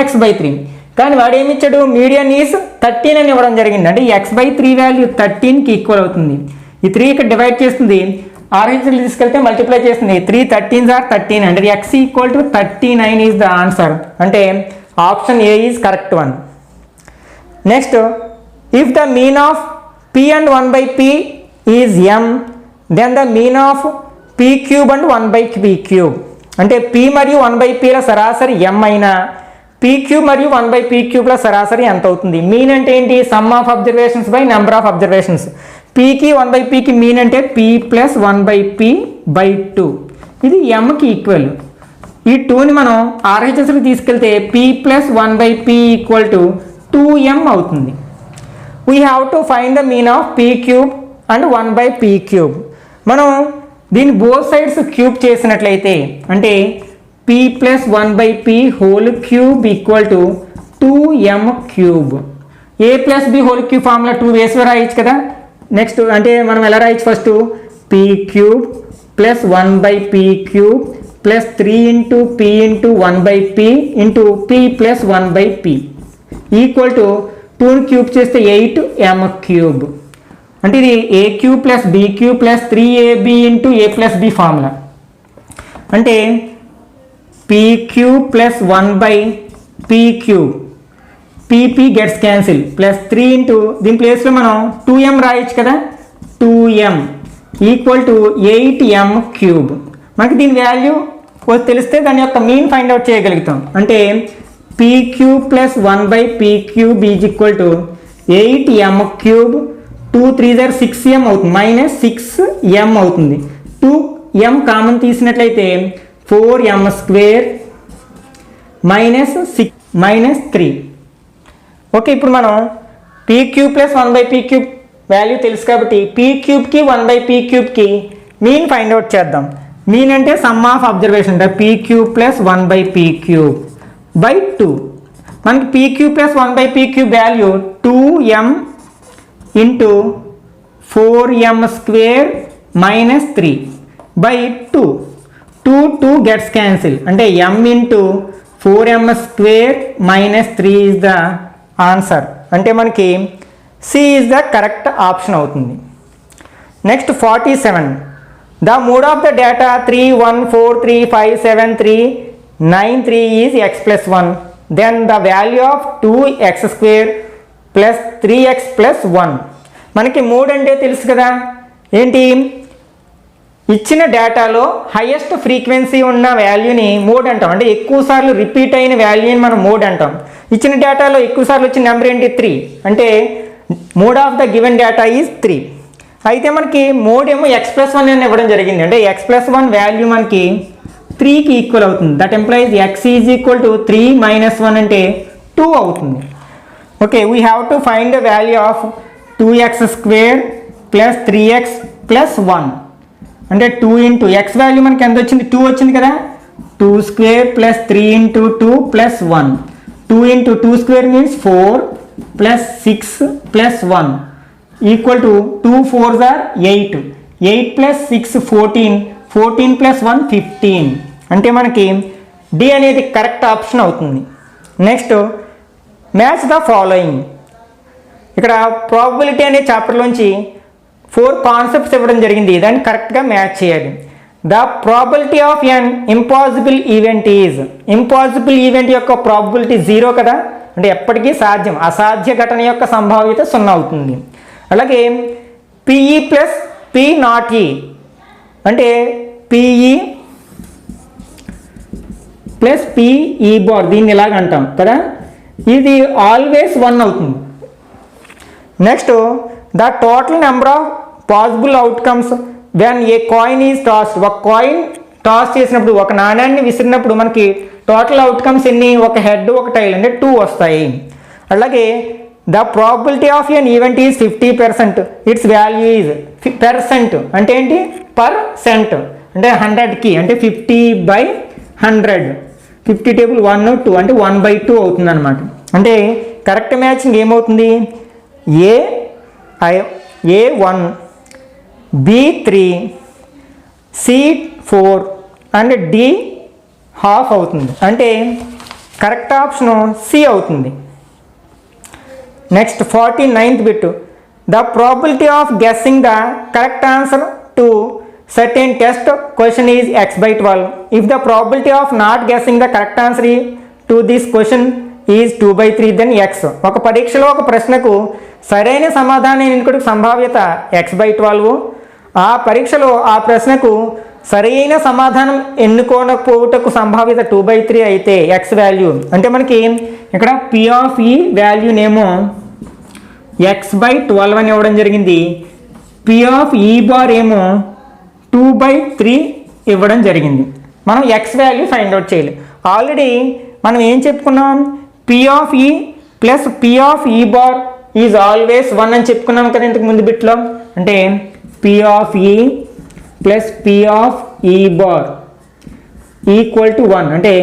x/3, కానీ వాడు ఏమి ఇచ్చాడు, మీడియన్ ఈజ్ 13 అని ఇవ్వడం జరిగింది. అంటే x/3 వాల్యూ 13కి ఈక్వల్ అవుతుంది. ఈ 3 ఇక్కడ డివైడ్ చేస్తుంది, ఆర్హెచ్ఎల్ తీసుకెళ్తే మల్టిప్లై చేస్తుంది. 3 13s are 13 అంటే x equal to 39 is the answer. అంటే option A is correct one. Next, if the mean of p and 1/p is m, then the mean of p³ and 1/p³. అంటే p మరియు 1/pల సరాసరి m అయినా p³ మరియు 1/p³ సరాసరి ఎంత అవుతుంది. మీన్ అంటే ఏంటి, sum of observations by number of observations. pకి 1/pకి మీన్ అంటే p ప్లస్ 1/p/2. ఇది mకి ఈక్వల్. ఈ 2ని మనం ఆర్హెచ్ఎస్కి తీసుకెళ్తే p plus 1/p equal to 2m అవుతుంది. We have to find the mean of p³ and 1/p³. మనం దీన్ని బోత్ సైడ్స్ క్యూబ్ చేసినట్లయితే అంటే p plus 1/p whole cube equal to 2m³. a plus b whole cube formula 2 వేసి రాయొచ్చు కదా. నెక్స్ట్ అంటే మనం ఎలా రాయొచ్చు first p cube plus 1/p cube plus 3 into p into 1/p into p plus 1/p equal to 2 cube చేస్తే 8m క్యూబ్. అంటే ఇది a cube plus b cube plus 3ab into a plus b formula. అంటే p cube plus 1/p cube pp gets cancel plus 3 into దీని ప్లేస్లో మనం 2m రాయొచ్చు కదా, 2m equal to 8m cube. మనకి దీని వాల్యూ తెలిస్తే దాని యొక్క మీన్ ఫైండ్ అవుట్ చేయగలుగుతాం. అంటే p cube plus 1/p cube is equal to 8m cube 2 3 6m అవుతుంది, మైనస్ 6m అవుతుంది. 2m కామన్ తీసినట్లయితే 4m square minus 6 minus 3. Okay, ఇప్పుడు మనం p cube plus 1/p cube value తెలుసు కాబట్టి p క్యూబ్కి 1/p క్యూబ్కి మీన్ ఫైండ్ అవుట్ చేద్దాం. మీన్ అంటే సమ్ ఆఫ్ అబ్జర్వేషన్ అంటే p cube plus 1/p cube by 2. మనకి p cube plus 1/p cube value 2m into 4m square minus 3 by 2. 2 gets cancel అంటే m into 4m square minus 3 is the answer. అంటే మనకి C is the correct option అవుతుంది. Next 47. The mode of the data 3 1 4 3 5 7 3 9 3 is x plus 1. Then the value of 2x square plus 3x plus 1. మనకి మోడ్ అంటే తెలుసు కదా, ఏంటి ఇచ్చిన డేటాలో హైయెస్ట్ ఫ్రీక్వెన్సీ ఉన్న వాల్యూని మోడ్ అంటాం. అంటే ఎక్కువ సార్లు రిపీట్ అయిన వాల్యూని మనం మోడ్ అంటాం. ఇచ్చిన డేటాలో ఎక్కువ సార్లు వచ్చిన నెంబర్ ఏంటి 3. అంటే mode of the given data is 3. అయితే మనకి మోడ్ ఏమో x ప్లస్ 1 అని ఇవ్వడం జరిగింది. అంటే x ప్లస్ 1 వాల్యూ మనకి 3కి ఈక్వల్ అవుతుంది. That employees x is equal to 3 minus 1 అంటే 2 అవుతుంది. Okay, we have to find the value of 2x square plus 3x plus 1. అంటే 2 ఇంటూ ఎక్స్ వాల్యూ మనకి ఎంత వచ్చింది, 2 వచ్చింది కదా, 2 square plus 3 into 2 plus 1. 2 into 2 square means 4 plus 6 plus 1 equal to 2 4s are 8. 8 plus 6 14. 14 plus 1 15. అంటే మనకి డి అనేది కరెక్ట్ ఆప్షన్ అవుతుంది. Next match the following. ఇక్కడ ప్రాబబిలిటీ అనే చాప్టర్లోంచి 4 కాన్సెప్ట్స్ ఇవ్వడం జరిగింది. దాన్ని కరెక్ట్గా మ్యాచ్ చేయాలి. The probability of an impossible event is. Impossible event యొక్క ప్రాబబిలిటీ 0 కదా, అంటే ఎప్పటికీ సాధ్యం, అసాధ్య ఘటన యొక్క సంభావ్యత 0 అవుతుంది. అలాగే పిఈ ప్లస్ పి నాట్ ఈ అంటే పిఈ ప్లస్ పిఈ బార్, దీన్ని ఇలాగ అంటాం కదా, ఇది ఆల్వేస్ 1 అవుతుంది. Next the total number of possible outcomes when a coin is tossed. ఒక కాయిన్ టాస్ చేసినప్పుడు, ఒక నాణ్యాన్ని విసిరినప్పుడు మనకి టోటల్ అవుట్కమ్స్ ఎన్ని, ఒక హెడ్ ఒక టైల్ అంటే 2 వస్తాయి. అలాగే the probability of N event is 50%. It's value is percent అంటే ఏంటి, పర్సెంట్ అంటే 100కి అంటే 50/100. 50 టేబుల్ 1 2 అంటే 1/2 అవుతుంది అనమాట. అంటే కరెక్ట్ మ్యాచింగ్ ఏమవుతుంది, A1 B3 C4 and D ½ అవుతుంది. అంటే కరెక్ట్ ఆప్షన్ సి అవుతుంది. Next 49th bit. The probability of guessing the correct answer to certain test question is x/12. if the probability of not guessing the correct answer to this question is 2/3 then x. ఒక పరీక్షలో ఒక ప్రశ్నకు సరైన సమాధానం ఎన్నుకోవడానికి సంభావ్యత x/12. ఆ పరీక్షలో ఆ ప్రశ్నకు సరైన సమాధానం ఎన్నుకోకపోవటకు సంభావ్యత 2/3 అయితే x వాల్యూ అంటే మనకి ఇక్కడ p ఆఫ్ ఈ వాల్యూనేమో x/12 అని ఇవ్వడం జరిగింది. p ఆఫ్ ఈ బార్ ఏమో 2/3 ఇవ్వడం జరిగింది. మనం x వాల్యూ ఫైండ్ అవుట్ చేయాలి. ఆల్రెడీ మనం ఏం చెప్పుకున్నాం, p ఆఫ్ ఈ ప్లస్ p ఆఫ్ ఈ బార్ ఈజ్ ఆల్వేస్ 1 అని చెప్పుకున్నాం కదా ఇంతకు ముందు బిట్లో. అంటే p ఆఫ్ ఈ ప్లస్ p ఆఫ్ ఈ బార్ ఈక్వల్ టు 1. అంటే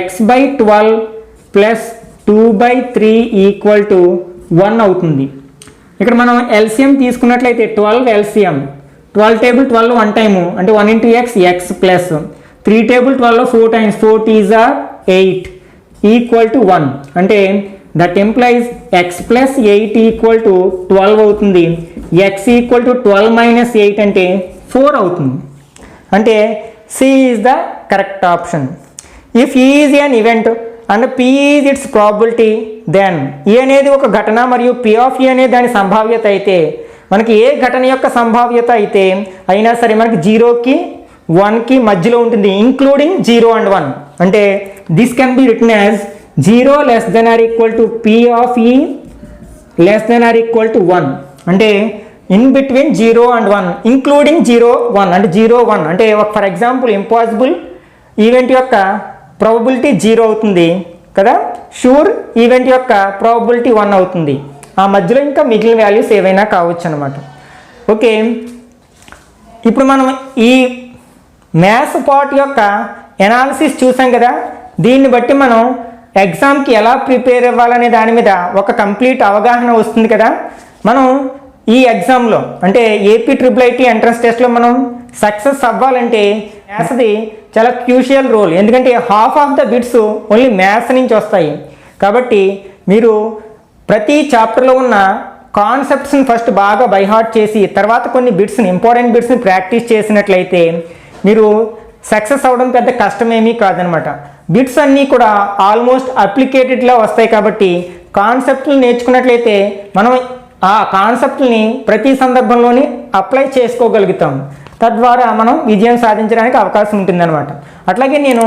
x/12 ప్లస్ 2/3 ఈక్వల్ టు 1 అవుతుంది. ఇక్కడ మనం ఎల్సిఎం తీసుకున్నట్లయితే 12 ఎల్సిఎం 12 టేబుల్ 12 వన్ టైము అంటే 1 into x x plus 3 table 12 4 times 4 టీజ్ ఆర్ 8 ఈక్వల్ టు 1 అంటే that employees x plus 8 equal to 12 అవుతుంది. ఎక్స్ ఈక్వల్ టు 12 మైనస్ 8 అంటే 4 అవుతుంది. అంటే C is the correct option. If E is an event and P is its probability then E అనేది ఒక ఘటన మరియు పి ఆఫ్ ఈ అనేది దాని సంభావ్యత అయితే మనకి ఏ ఘటన యొక్క సంభావ్యత అయితే అయినా సరే మనకి 0కి 1కి మధ్యలో ఉంటుంది, ఇంక్లూడింగ్ 0 and 1. అంటే this can be written as 0 less than or equal to P of E less than or equal to 1 అంటే ఇన్ బిట్వీన్ 0 and 1 ఇంక్లూడింగ్ 0 1 అంటే 0 1 అంటే ఫర్ ఎగ్జాంపుల్ ఇంపాసిబుల్ ఈవెంట్ యొక్క ప్రాబబిలిటీ 0 అవుతుంది కదా, షూర్ ఈవెంట్ యొక్క ప్రాబబిలిటీ 1 అవుతుంది. ఆ మధ్యలో ఇంకా మిగిలిన వాల్యూస్ ఏవైనా కావచ్చు అనమాట. ఓకే, ఇప్పుడు మనం ఈ మ్యాథ్స్ పార్ట్ యొక్క ఎనాలిసిస్ చూసాం కదా, దీన్ని బట్టి మనం ఎగ్జామ్కి ఎలా ప్రిపేర్ అవ్వాలనే దాని మీద ఒక కంప్లీట్ అవగాహన వస్తుంది కదా. మనం ఈ ఎగ్జామ్లో అంటే ఏపీ IIIT ఎంట్రన్స్ టెస్ట్లో మనం సక్సెస్ అవ్వాలంటే మ్యాథ్స్ది చాలా క్రూషియల్ రోల్, ఎందుకంటే half of the bits only maths నుంచి వస్తాయి. కాబట్టి మీరు ప్రతి చాప్టర్లో ఉన్న కాన్సెప్ట్స్ని ఫస్ట్ బాగా బైహార్ట్ చేసి తర్వాత కొన్ని బిట్స్ని ఇంపార్టెంట్ బిట్స్ని ప్రాక్టీస్ చేసినట్లయితే మీరు సక్సెస్ అవ్వడం పెద్ద కష్టమేమీ కాదనమాట. బిట్స్ అన్నీ కూడా ఆల్మోస్ట్ అప్లికేటెడ్లా వస్తాయి కాబట్టి కాన్సెప్ట్లు నేర్చుకున్నట్లయితే మనం ఆ కాన్సెప్ట్ని ప్రతి సందర్భంలోని అప్లై చేసుకోగలుగుతాం. తద్వారా మనం విజయం సాధించడానికి అవకాశం ఉంటుందన్నమాట. అట్లాగే నేను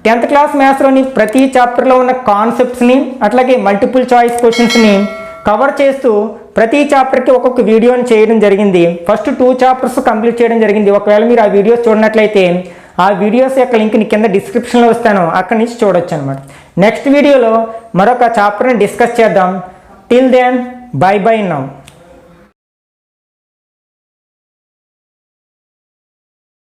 10th క్లాస్ మ్యాథ్స్లోని ప్రతి చాప్టర్లో ఉన్న కాన్సెప్ట్స్ని అట్లాగే మల్టిపుల్ చాయిస్ క్వశ్చన్స్ని కవర్ చేస్తూ ప్రతి చాప్టర్కి ఒక్కొక్క వీడియోని చేయడం జరిగింది. ఫస్ట్ 2 చాప్టర్స్ కంప్లీట్ చేయడం జరిగింది. ఒకవేళ మీరు ఆ వీడియోస్ చూడనట్లయితే ఆ వీడియోస్ యొక్క లింక్ని కింద డిస్క్రిప్షన్లో ఇస్తాను, అక్కడి నుంచి చూడొచ్చు అనమాట. నెక్స్ట్ వీడియోలో మరొక చాప్టర్ని డిస్కస్ చేద్దాం. Till then bye bye now.